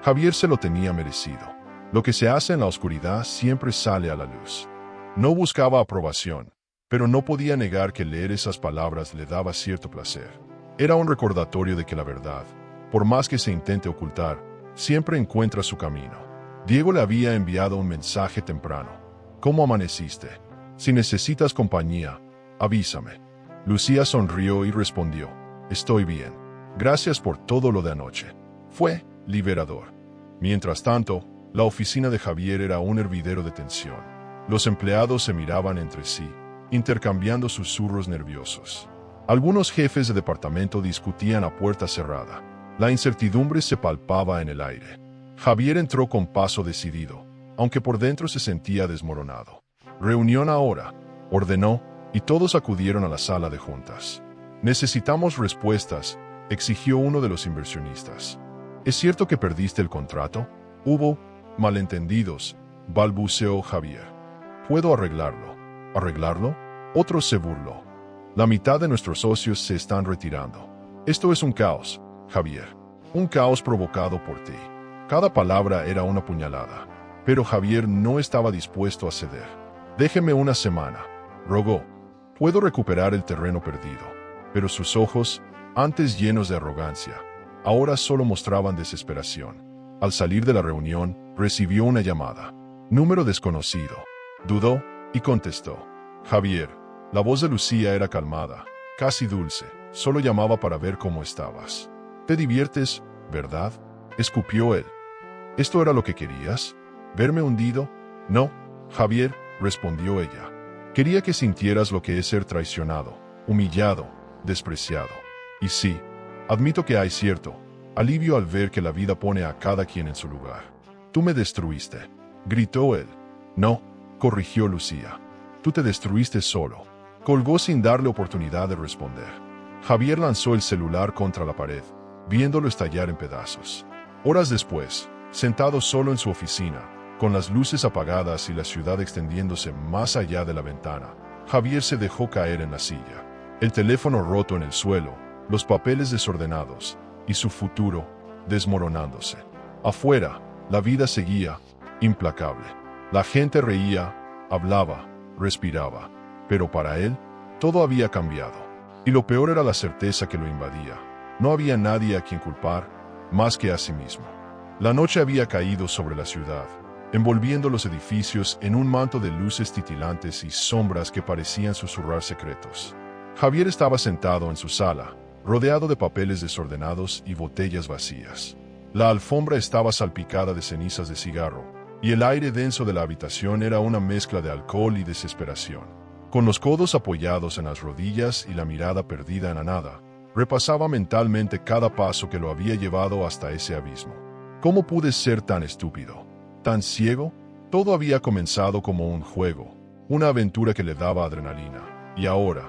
Javier se lo tenía merecido. Lo que se hace en la oscuridad siempre sale a la luz. No buscaba aprobación, pero no podía negar que leer esas palabras le daba cierto placer. Era un recordatorio de que la verdad, por más que se intente ocultar, siempre encuentra su camino. Diego le había enviado un mensaje temprano. ¿Cómo amaneciste? Si necesitas compañía, avísame. Lucía sonrió y respondió, estoy bien. Gracias por todo lo de anoche. Fue liberador. Mientras tanto, La oficina de Javier era un hervidero de tensión. Los empleados se miraban entre sí, intercambiando susurros nerviosos. Algunos jefes de departamento discutían a puerta cerrada. La incertidumbre se palpaba en el aire. Javier entró con paso decidido, aunque por dentro se sentía desmoronado. «Reunión ahora», ordenó, y todos acudieron a la sala de juntas. «Necesitamos respuestas», exigió uno de los inversionistas. «¿Es cierto que perdiste el contrato?» «Hubo malentendidos», balbuceó Javier. «Puedo arreglarlo». «¿Arreglarlo?» Otro se burló. «La mitad de nuestros socios se están retirando. Esto es un caos, Javier. Un caos provocado por ti». Cada palabra era una puñalada. Pero Javier no estaba dispuesto a ceder. «Déjeme una semana», rogó. «Puedo recuperar el terreno perdido». Pero sus ojos, antes llenos de arrogancia, ahora solo mostraban desesperación. Al salir de la reunión, recibió una llamada. Número desconocido. Dudó y contestó. «Javier». La voz de Lucía era calmada, casi dulce. Solo llamaba para ver cómo estabas. «¿Te diviertes, verdad?», escupió él. «¿Esto era lo que querías? ¿Verme hundido?» «No, Javier», respondió ella. «Quería que sintieras lo que es ser traicionado, humillado, despreciado. Y sí, admito que hay cierto alivio al ver que la vida pone a cada quien en su lugar». «Tú me destruiste», gritó él. «No», corrigió Lucía. «Tú te destruiste solo». Colgó sin darle oportunidad de responder. Javier lanzó el celular contra la pared, viéndolo estallar en pedazos. Horas después, sentado solo en su oficina, con las luces apagadas y la ciudad extendiéndose más allá de la ventana, Javier se dejó caer en la silla. El teléfono roto en el suelo, los papeles desordenados y su futuro desmoronándose. Afuera, la vida seguía, implacable. La gente reía, hablaba, respiraba. Pero para él, todo había cambiado. Y lo peor era la certeza que lo invadía. No había nadie a quien culpar, más que a sí mismo. La noche había caído sobre la ciudad, envolviendo los edificios en un manto de luces titilantes y sombras que parecían susurrar secretos. Javier estaba sentado en su sala, rodeado de papeles desordenados y botellas vacías. La alfombra estaba salpicada de cenizas de cigarro, y el aire denso de la habitación era una mezcla de alcohol y desesperación. Con los codos apoyados en las rodillas y la mirada perdida en la nada, repasaba mentalmente cada paso que lo había llevado hasta ese abismo. ¿Cómo pude ser tan estúpido? ¿Tan ciego? Todo había comenzado como un juego, una aventura que le daba adrenalina, y ahora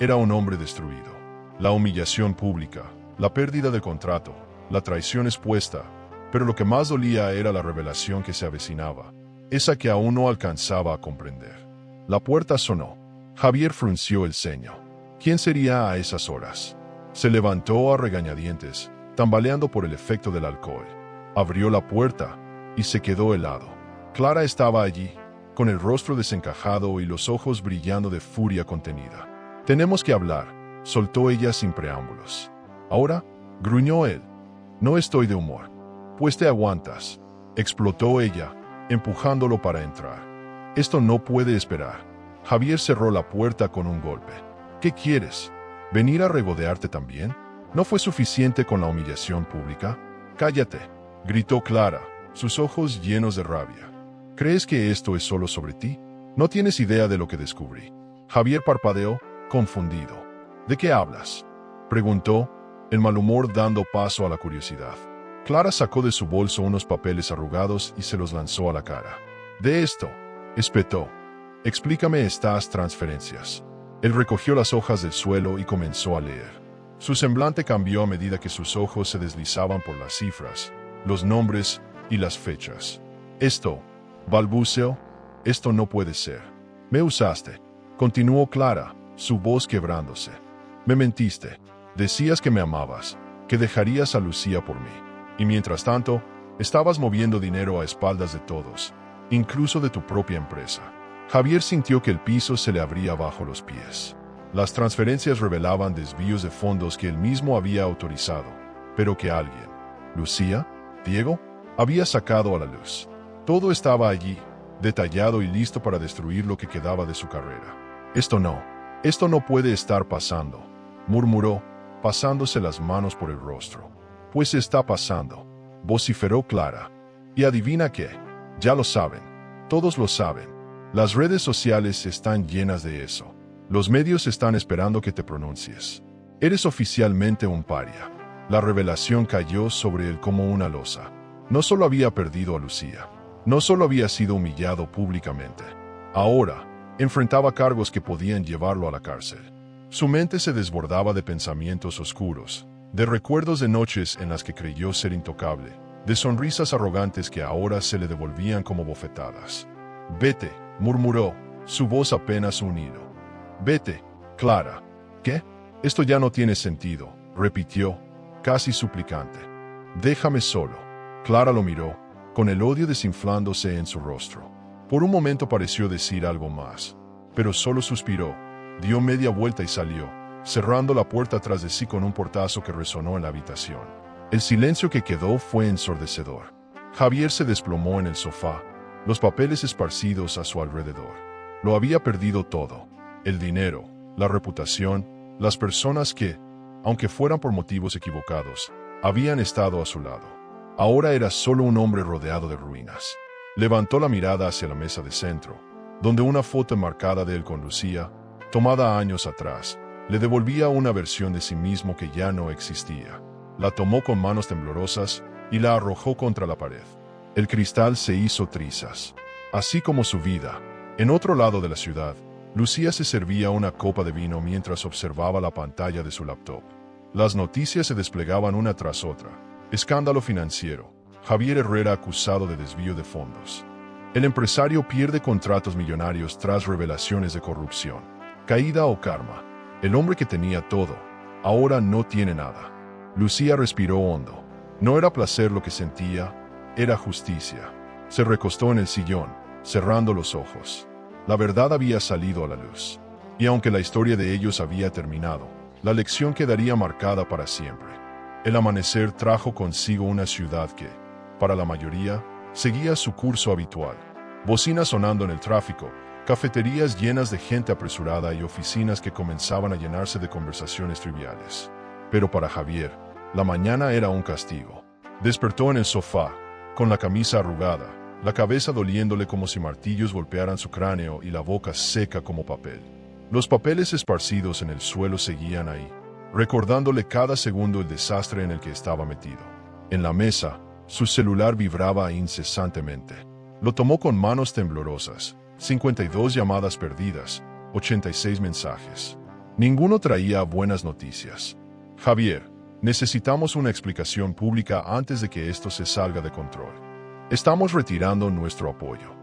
era un hombre destruido. La humillación pública, la pérdida del contrato, la traición expuesta, pero lo que más dolía era la revelación que se avecinaba, esa que aún no alcanzaba a comprender. La puerta sonó. Javier frunció el ceño. ¿Quién sería a esas horas? Se levantó a regañadientes, tambaleando por el efecto del alcohol. Abrió la puerta y se quedó helado. Clara estaba allí, con el rostro desencajado y los ojos brillando de furia contenida. «Tenemos que hablar», soltó ella sin preámbulos. «¿Ahora?», gruñó él. «No estoy de humor». «Pues te aguantas», explotó ella, empujándolo para entrar. «Esto no puede esperar». Javier cerró la puerta con un golpe. «¿Qué quieres? ¿Venir a regodearte también? ¿No fue suficiente con la humillación pública?» «Cállate», gritó Clara, sus ojos llenos de rabia. «¿Crees que esto es solo sobre ti? No tienes idea de lo que descubrí». Javier parpadeó, confundido. «¿De qué hablas?», preguntó, el mal humor dando paso a la curiosidad. Clara sacó de su bolso unos papeles arrugados y se los lanzó a la cara. «De esto», espetó. «Explícame estas transferencias». Él recogió las hojas del suelo y comenzó a leer. Su semblante cambió a medida que sus ojos se deslizaban por las cifras, los nombres y las fechas. «Esto», balbuceó, «esto no puede ser». «Me usaste», continuó Clara, su voz quebrándose. «Me mentiste. Decías que me amabas, que dejarías a Lucía por mí. Y mientras tanto, estabas moviendo dinero a espaldas de todos, incluso de tu propia empresa». Javier sintió que el piso se le abría bajo los pies. Las transferencias revelaban desvíos de fondos que él mismo había autorizado, pero que alguien, Lucía, Diego, había sacado a la luz. Todo estaba allí, detallado y listo para destruir lo que quedaba de su carrera. Esto no puede estar pasando», murmuró, pasándose las manos por el rostro. «Pues está pasando», vociferó Clara. «¿Y adivina qué?». Ya lo saben. Todos lo saben. Las redes sociales están llenas de eso. Los medios están esperando que te pronuncies. Eres oficialmente un paria. La revelación cayó sobre él como una losa. No solo había perdido a Lucía, no solo había sido humillado públicamente. Ahora, enfrentaba cargos que podían llevarlo a la cárcel. Su mente se desbordaba de pensamientos oscuros, de recuerdos de noches en las que creyó ser intocable, de sonrisas arrogantes que ahora se le devolvían como bofetadas. «Vete», murmuró, su voz apenas un hilo. «Vete, Clara». «¿Qué? Esto ya no tiene sentido», repitió, casi suplicante. «Déjame solo». Clara lo miró, con el odio desinflándose en su rostro. Por un momento pareció decir algo más, pero solo suspiró, dio media vuelta y salió, cerrando la puerta tras de sí con un portazo que resonó en la habitación. El silencio que quedó fue ensordecedor. Javier se desplomó en el sofá, los papeles esparcidos a su alrededor. Lo había perdido todo: el dinero, la reputación, las personas que, aunque fueran por motivos equivocados, habían estado a su lado. Ahora era solo un hombre rodeado de ruinas. Levantó la mirada hacia la mesa de centro, donde una foto enmarcada de él con Lucía, tomada años atrás, le devolvía una versión de sí mismo que ya no existía. La tomó con manos temblorosas y la arrojó contra la pared. El cristal se hizo trizas. Así como su vida. En otro lado de la ciudad, Lucía se servía una copa de vino mientras observaba la pantalla de su laptop. Las noticias se desplegaban una tras otra. Escándalo financiero. Javier Herrera acusado de desvío de fondos. El empresario pierde contratos millonarios tras revelaciones de corrupción. Caída o karma. El hombre que tenía todo, ahora no tiene nada. Lucía respiró hondo. No era placer lo que sentía, era justicia. Se recostó en el sillón, cerrando los ojos. La verdad había salido a la luz. Y aunque la historia de ellos había terminado, la lección quedaría marcada para siempre. El amanecer trajo consigo una ciudad que, para la mayoría, seguía su curso habitual. Bocinas sonando en el tráfico, cafeterías llenas de gente apresurada y oficinas que comenzaban a llenarse de conversaciones triviales. Pero para Javier, la mañana era un castigo. Despertó en el sofá, con la camisa arrugada, la cabeza doliéndole como si martillos golpearan su cráneo y la boca seca como papel. Los papeles esparcidos en el suelo seguían ahí, recordándole cada segundo el desastre en el que estaba metido. En la mesa, su celular vibraba incesantemente. Lo tomó con manos temblorosas. 52 llamadas perdidas, 86 mensajes. Ninguno traía buenas noticias. Javier, necesitamos una explicación pública antes de que esto se salga de control. Estamos retirando nuestro apoyo.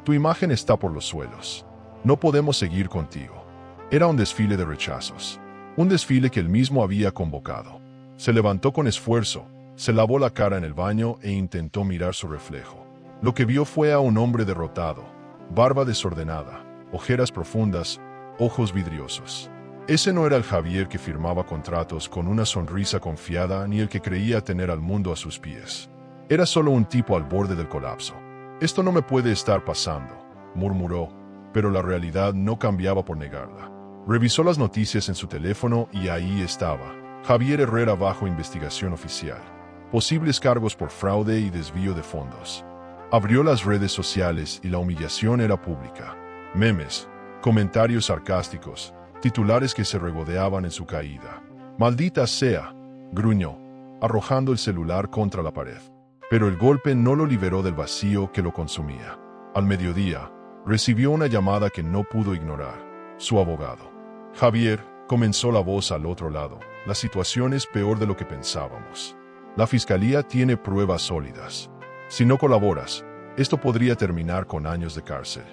Tu imagen está por los suelos. No podemos seguir contigo. Era un desfile de rechazos. Un desfile que él mismo había convocado. Se levantó con esfuerzo, se lavó la cara en el baño e intentó mirar su reflejo. Lo que vio fue a un hombre derrotado, barba desordenada, ojeras profundas, ojos vidriosos. Ese no era el Javier que firmaba contratos con una sonrisa confiada ni el que creía tener al mundo a sus pies. Era solo un tipo al borde del colapso. «Esto no me puede estar pasando», murmuró, pero la realidad no cambiaba por negarla. Revisó las noticias en su teléfono y ahí estaba: Javier Herrera bajo investigación oficial. Posibles cargos por fraude y desvío de fondos. Abrió las redes sociales y la humillación era pública. Memes, comentarios sarcásticos, titulares que se regodeaban en su caída. «Maldita sea», gruñó, arrojando el celular contra la pared. Pero el golpe no lo liberó del vacío que lo consumía. Al mediodía, recibió una llamada que no pudo ignorar. Su abogado. «Javier», comenzó la voz al otro lado, «la situación es peor de lo que pensábamos. La fiscalía tiene pruebas sólidas. Si no colaboras, esto podría terminar con años de cárcel».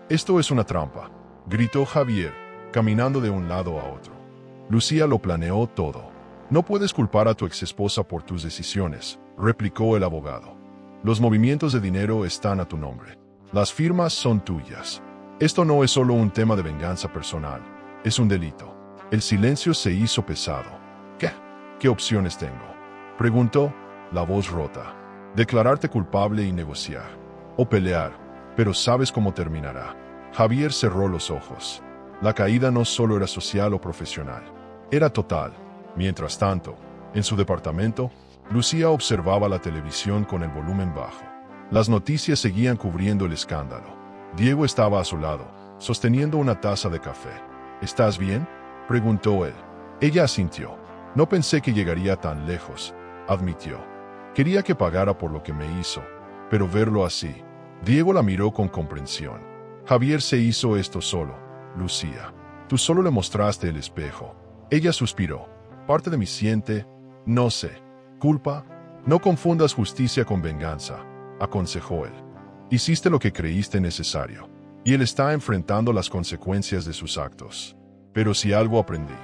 «Esto es una trampa», gritó Javier, caminando de un lado a otro. «Lucía lo planeó todo. No puedes culpar a tu exesposa por tus decisiones», replicó el abogado. «Los movimientos de dinero están a tu nombre. Las firmas son tuyas. Esto no es solo un tema de venganza personal, es un delito». El silencio se hizo pesado. ¿Qué opciones tengo?», preguntó, la voz rota. «Declararte culpable y negociar. O pelear, pero sabes cómo terminará». Javier cerró los ojos. La caída no solo era social o profesional, era total. Mientras tanto, en su departamento, Lucía observaba la televisión con el volumen bajo. Las noticias seguían cubriendo el escándalo. Diego estaba a su lado, sosteniendo una taza de café. ¿Estás bien?, preguntó él. Ella asintió. No pensé que llegaría tan lejos, admitió. Quería que pagara por lo que me hizo, pero verlo así. Diego la miró con comprensión. Javier se hizo esto solo, Lucía. Tú solo le mostraste el espejo. Ella suspiró. Parte de mí siente, no sé, culpa. No confundas justicia con venganza, aconsejó él. Hiciste lo que creíste necesario, y él está enfrentando las consecuencias de sus actos. Pero si algo aprendí,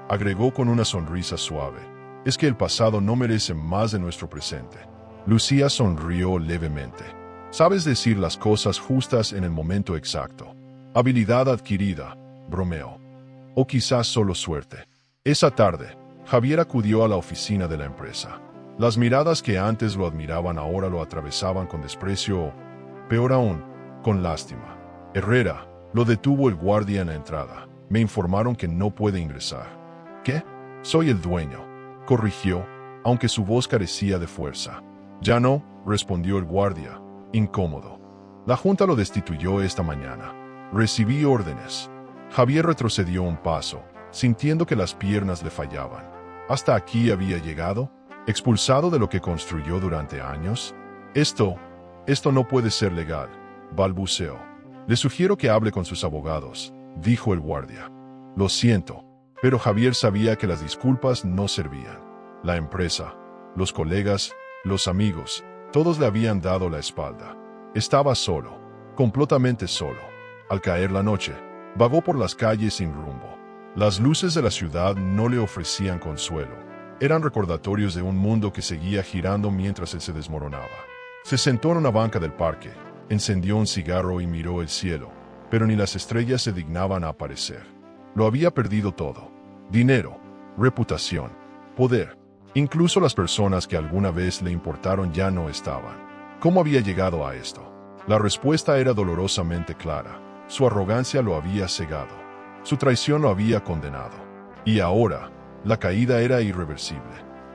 agregó con una sonrisa suave, es que el pasado no merece más de nuestro presente. Lucía sonrió levemente. Sabes decir las cosas justas en el momento exacto. Habilidad adquirida, bromeó. O quizás solo suerte. Esa tarde, Javier acudió a la oficina de la empresa. Las miradas que antes lo admiraban ahora lo atravesaban con desprecio o, peor aún, con lástima. Herrera, lo detuvo el guardia en la entrada. Me informaron que no puede ingresar. ¿Qué? Soy el dueño, corrigió, aunque su voz carecía de fuerza. Ya no, respondió el guardia, incómodo. La junta lo destituyó esta mañana. Recibí órdenes. Javier retrocedió un paso, sintiendo que las piernas le fallaban. ¿Hasta aquí había llegado? ¿Expulsado de lo que construyó durante años? Esto no puede ser legal, balbuceó. Le sugiero que hable con sus abogados, dijo el guardia. Lo siento, pero Javier sabía que las disculpas no servían. La empresa, los colegas, los amigos, todos le habían dado la espalda. Estaba solo, completamente solo. Al caer la noche, vagó por las calles sin rumbo. Las luces de la ciudad no le ofrecían consuelo. Eran recordatorios de un mundo que seguía girando mientras él se desmoronaba. Se sentó en una banca del parque, encendió un cigarro y miró el cielo, pero ni las estrellas se dignaban a aparecer. Lo había perdido todo. Dinero, reputación, poder. Incluso las personas que alguna vez le importaron ya no estaban. ¿Cómo había llegado a esto? La respuesta era dolorosamente clara. Su arrogancia lo había cegado. Su traición lo había condenado. Y ahora, la caída era irreversible.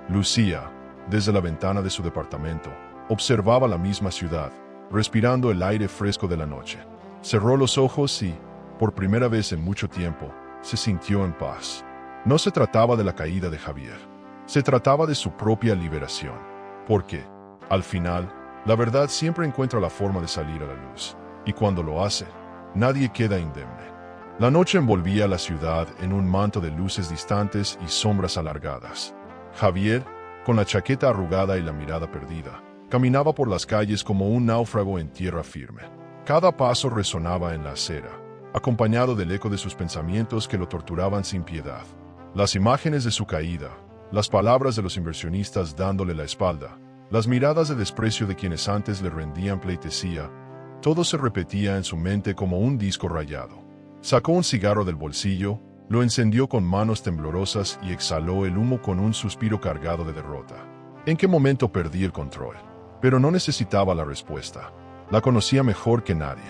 Lucía, desde la ventana de su departamento, observaba la misma ciudad, respirando el aire fresco de la noche. Cerró los ojos y, por primera vez en mucho tiempo, se sintió en paz. No se trataba de la caída de Javier. Se trataba de su propia liberación. Porque, al final, la verdad siempre encuentra la forma de salir a la luz. Y cuando lo hace, nadie queda indemne. La noche envolvía la ciudad en un manto de luces distantes y sombras alargadas. Javier, con la chaqueta arrugada y la mirada perdida, caminaba por las calles como un náufrago en tierra firme. Cada paso resonaba en la acera, acompañado del eco de sus pensamientos que lo torturaban sin piedad. Las imágenes de su caída, las palabras de los inversionistas dándole la espalda, las miradas de desprecio de quienes antes le rendían pleitesía, todo se repetía en su mente como un disco rayado. Sacó un cigarro del bolsillo, lo encendió con manos temblorosas y exhaló el humo con un suspiro cargado de derrota. ¿En qué momento perdí el control? Pero no necesitaba la respuesta. La conocía mejor que nadie.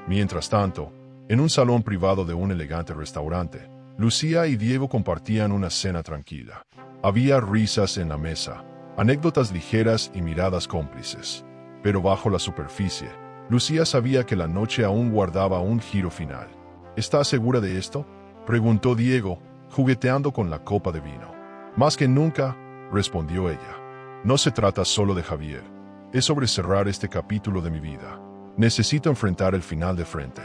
Mientras tanto, en un salón privado de un elegante restaurante, Lucía y Diego compartían una cena tranquila. Había risas en la mesa, anécdotas ligeras y miradas cómplices. Pero bajo la superficie, Lucía sabía que la noche aún guardaba un giro final. ¿Estás segura de esto?, preguntó Diego, jugueteando con la copa de vino. Más que nunca, respondió ella. No se trata solo de Javier. Es sobre cerrar este capítulo de mi vida. Necesito enfrentar el final de frente.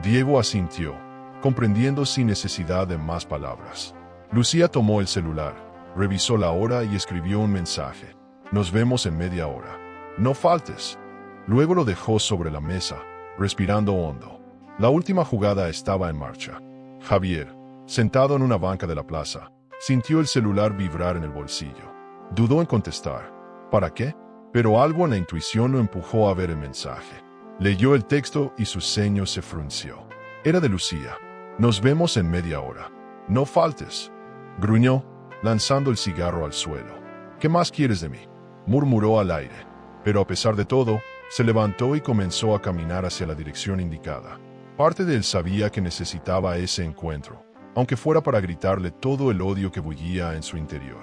Diego asintió, comprendiendo sin necesidad de más palabras. Lucía tomó el celular, revisó la hora y escribió un mensaje. Nos vemos en media hora. No faltes. Luego lo dejó sobre la mesa, respirando hondo. La última jugada estaba en marcha. Javier, sentado en una banca de la plaza, sintió el celular vibrar en el bolsillo. Dudó en contestar. ¿Para qué? Pero algo en la intuición lo empujó a ver el mensaje. Leyó el texto y su ceño se frunció. Era de Lucía. Nos vemos en media hora. No faltes. Gruñó, lanzando el cigarro al suelo. ¿Qué más quieres de mí?, murmuró al aire. Pero a pesar de todo, se levantó y comenzó a caminar hacia la dirección indicada. Parte de él sabía que necesitaba ese encuentro, aunque fuera para gritarle todo el odio que bullía en su interior.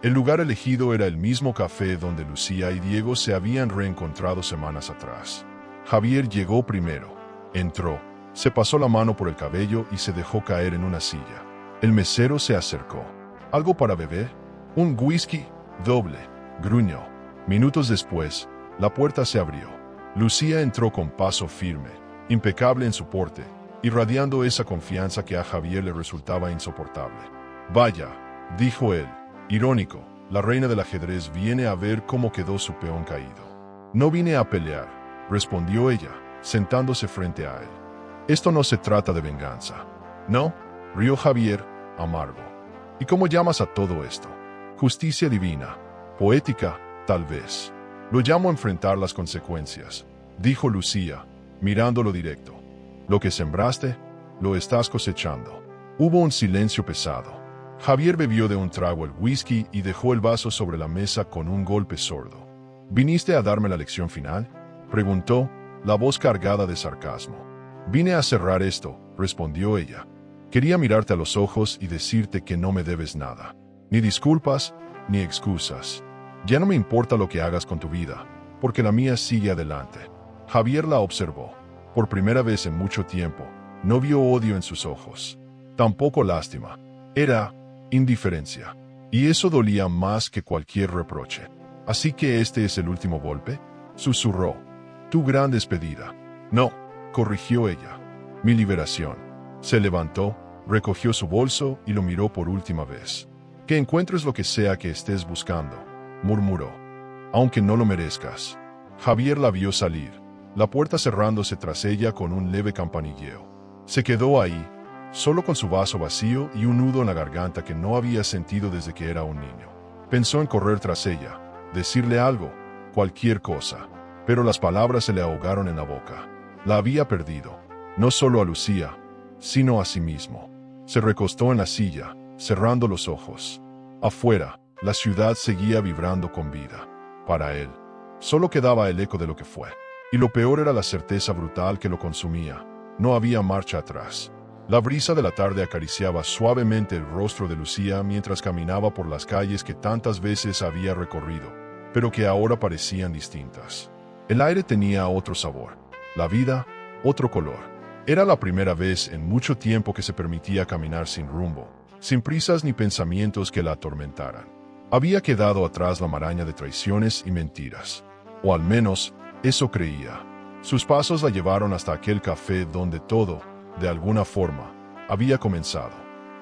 El lugar elegido era el mismo café donde Lucía y Diego se habían reencontrado semanas atrás. Javier llegó primero. Entró, se pasó la mano por el cabello y se dejó caer en una silla. El mesero se acercó. ¿Algo para beber? Un whisky doble, gruñó. Minutos después, la puerta se abrió. Lucía entró con paso firme, impecable en su porte, irradiando esa confianza que a Javier le resultaba insoportable. Vaya, dijo él, irónico, la reina del ajedrez viene a ver cómo quedó su peón caído. No vine a pelear, respondió ella, sentándose frente a él. Esto no se trata de venganza. No, rió Javier, amargo. ¿Y cómo llamas a todo esto? Justicia divina. Poética, tal vez. Lo llamo enfrentar las consecuencias, dijo Lucía, mirándolo directo. Lo que sembraste, lo estás cosechando. Hubo un silencio pesado. Javier bebió de un trago el whisky y dejó el vaso sobre la mesa con un golpe sordo. ¿Viniste a darme la lección final?, preguntó, la voz cargada de sarcasmo. Vine a cerrar esto, respondió ella. Quería mirarte a los ojos y decirte que no me debes nada. Ni disculpas, ni excusas. Ya no me importa lo que hagas con tu vida, porque la mía sigue adelante. Javier la observó. Por primera vez en mucho tiempo, no vio odio en sus ojos. Tampoco lástima. Era indiferencia. Y eso dolía más que cualquier reproche. ¿Así que este es el último golpe?, susurró. Tu gran despedida. No, corrigió ella. Mi liberación. Se levantó, recogió su bolso y lo miró por última vez. Que encuentres lo que sea que estés buscando, murmuró. Aunque no lo merezcas. Javier la vio salir, la puerta cerrándose tras ella con un leve campanilleo. Se quedó ahí, solo con su vaso vacío y un nudo en la garganta que no había sentido desde que era un niño. Pensó en correr tras ella, decirle algo, cualquier cosa, pero las palabras se le ahogaron en la boca. La había perdido, no solo a Lucía, sino a sí mismo. Se recostó en la silla, cerrando los ojos. Afuera, la ciudad seguía vibrando con vida. Para él, solo quedaba el eco de lo que fue. Y lo peor era la certeza brutal que lo consumía. No había marcha atrás. La brisa de la tarde acariciaba suavemente el rostro de Lucía mientras caminaba por las calles que tantas veces había recorrido, pero que ahora parecían distintas. El aire tenía otro sabor. La vida, otro color. Era la primera vez en mucho tiempo que se permitía caminar sin rumbo, sin prisas ni pensamientos que la atormentaran. Había quedado atrás la maraña de traiciones y mentiras. O al menos, eso creía. Sus pasos la llevaron hasta aquel café donde todo, de alguna forma, había comenzado.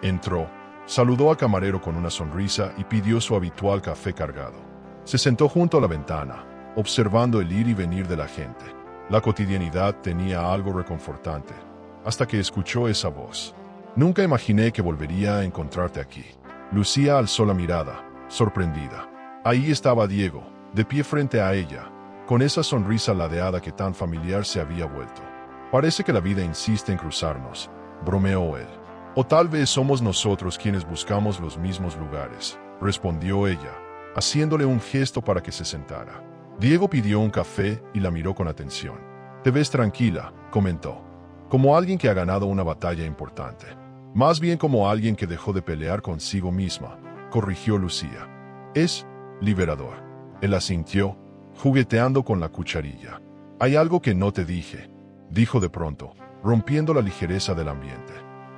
Entró, saludó al camarero con una sonrisa y pidió su habitual café cargado. Se sentó junto a la ventana, observando el ir y venir de la gente. La cotidianidad tenía algo reconfortante, hasta que escuchó esa voz. Nunca imaginé que volvería a encontrarte aquí. Lucía alzó la mirada, sorprendida. Ahí estaba Diego, de pie frente a ella, con esa sonrisa ladeada que tan familiar se había vuelto. Parece que la vida insiste en cruzarnos, bromeó él. O tal vez somos nosotros quienes buscamos los mismos lugares, respondió ella, haciéndole un gesto para que se sentara. Diego pidió un café y la miró con atención. Te ves tranquila, comentó. Como alguien que ha ganado una batalla importante. Más bien como alguien que dejó de pelear consigo misma, corrigió Lucía. Es liberador. Él asintió, jugueteando con la cucharilla. Hay algo que no te dije, dijo de pronto, rompiendo la ligereza del ambiente.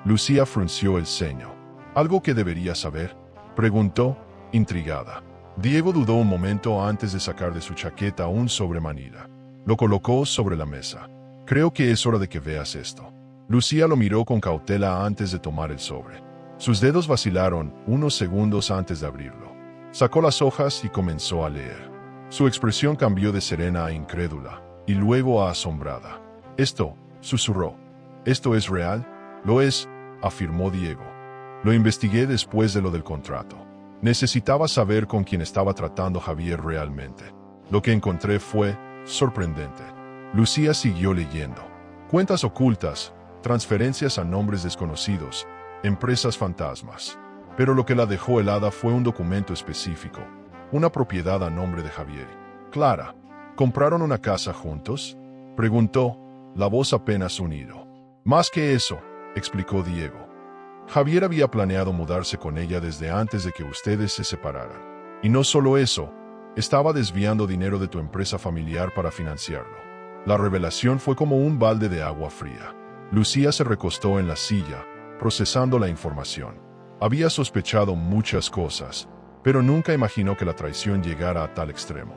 Lucía frunció el ceño. ¿Algo que debería saber?, preguntó, intrigada. Diego dudó un momento antes de sacar de su chaqueta un sobre manila. Lo colocó sobre la mesa. Creo que es hora de que veas esto. Lucía lo miró con cautela antes de tomar el sobre. Sus dedos vacilaron unos segundos antes de abrirlo. Sacó las hojas y comenzó a leer. Su expresión cambió de serena a incrédula, y luego a asombrada. Esto, susurró. ¿Esto es real? Lo es, afirmó Diego. Lo investigué después de lo del contrato. Necesitaba saber con quién estaba tratando Javier realmente. Lo que encontré fue sorprendente. Lucía siguió leyendo. Cuentas ocultas, transferencias a nombres desconocidos, empresas fantasmas. Pero lo que la dejó helada fue un documento específico. Una propiedad a nombre de Javier. Clara, ¿compraron una casa juntos?, preguntó, la voz apenas un hilo. Más que eso, explicó Diego. Javier había planeado mudarse con ella desde antes de que ustedes se separaran. Y no solo eso, estaba desviando dinero de tu empresa familiar para financiarlo. La revelación fue como un balde de agua fría. Lucía se recostó en la silla, procesando la información. Había sospechado muchas cosas, pero nunca imaginó que la traición llegara a tal extremo.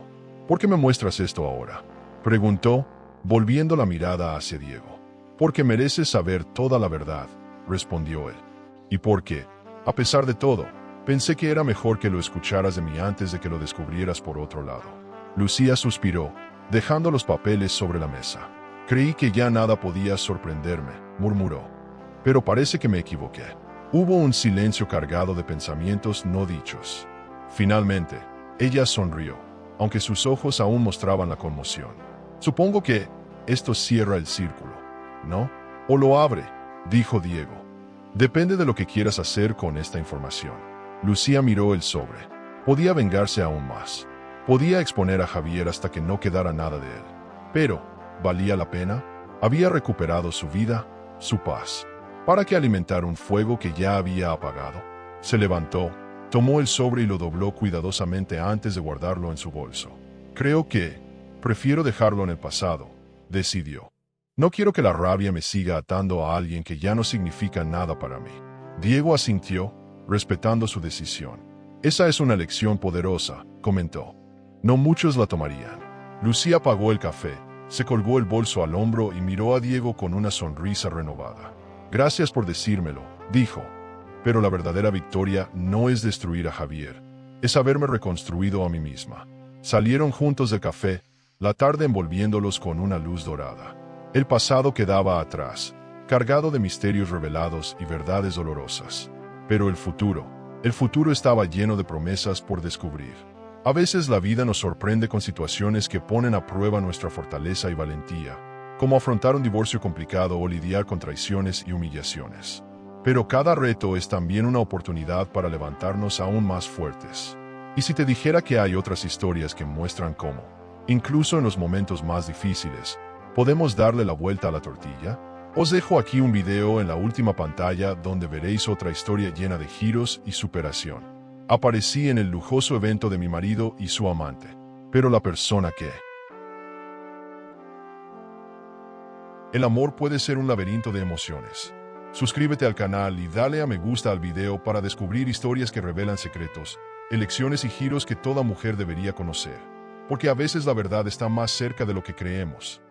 ¿Por qué me muestras esto ahora?, preguntó, volviendo la mirada hacia Diego. Porque mereces saber toda la verdad, respondió él. Y porque, a pesar de todo, pensé que era mejor que lo escucharas de mí antes de que lo descubrieras por otro lado. Lucía suspiró, dejando los papeles sobre la mesa. Creí que ya nada podía sorprenderme, murmuró. Pero parece que me equivoqué. Hubo un silencio cargado de pensamientos no dichos. Finalmente, ella sonrió, aunque sus ojos aún mostraban la conmoción. Supongo que esto cierra el círculo, ¿no? O lo abre, dijo Diego. Depende de lo que quieras hacer con esta información. Lucía miró el sobre. Podía vengarse aún más. Podía exponer a Javier hasta que no quedara nada de él. Pero, ¿valía la pena? Había recuperado su vida, su paz. ¿Para qué alimentar un fuego que ya había apagado? Se levantó, tomó el sobre y lo dobló cuidadosamente antes de guardarlo en su bolso. Creo que prefiero dejarlo en el pasado, decidió. No quiero que la rabia me siga atando a alguien que ya no significa nada para mí. Diego asintió, respetando su decisión. Esa es una lección poderosa, comentó. No muchos la tomarían. Lucía apagó el café, se colgó el bolso al hombro y miró a Diego con una sonrisa renovada. Gracias por decírmelo, dijo. Pero la verdadera victoria no es destruir a Javier, es haberme reconstruido a mí misma. Salieron juntos del café, la tarde envolviéndolos con una luz dorada. El pasado quedaba atrás, cargado de misterios revelados y verdades dolorosas. Pero el futuro estaba lleno de promesas por descubrir. A veces la vida nos sorprende con situaciones que ponen a prueba nuestra fortaleza y valentía, como afrontar un divorcio complicado o lidiar con traiciones y humillaciones. Pero cada reto es también una oportunidad para levantarnos aún más fuertes. ¿Y si te dijera que hay otras historias que muestran cómo, incluso en los momentos más difíciles, podemos darle la vuelta a la tortilla? Os dejo aquí un video en la última pantalla donde veréis otra historia llena de giros y superación. Aparecí en el lujoso evento de mi marido y su amante, pero la persona que... El amor puede ser un laberinto de emociones. Suscríbete al canal y dale a me gusta al video para descubrir historias que revelan secretos, elecciones y giros que toda mujer debería conocer. Porque a veces la verdad está más cerca de lo que creemos.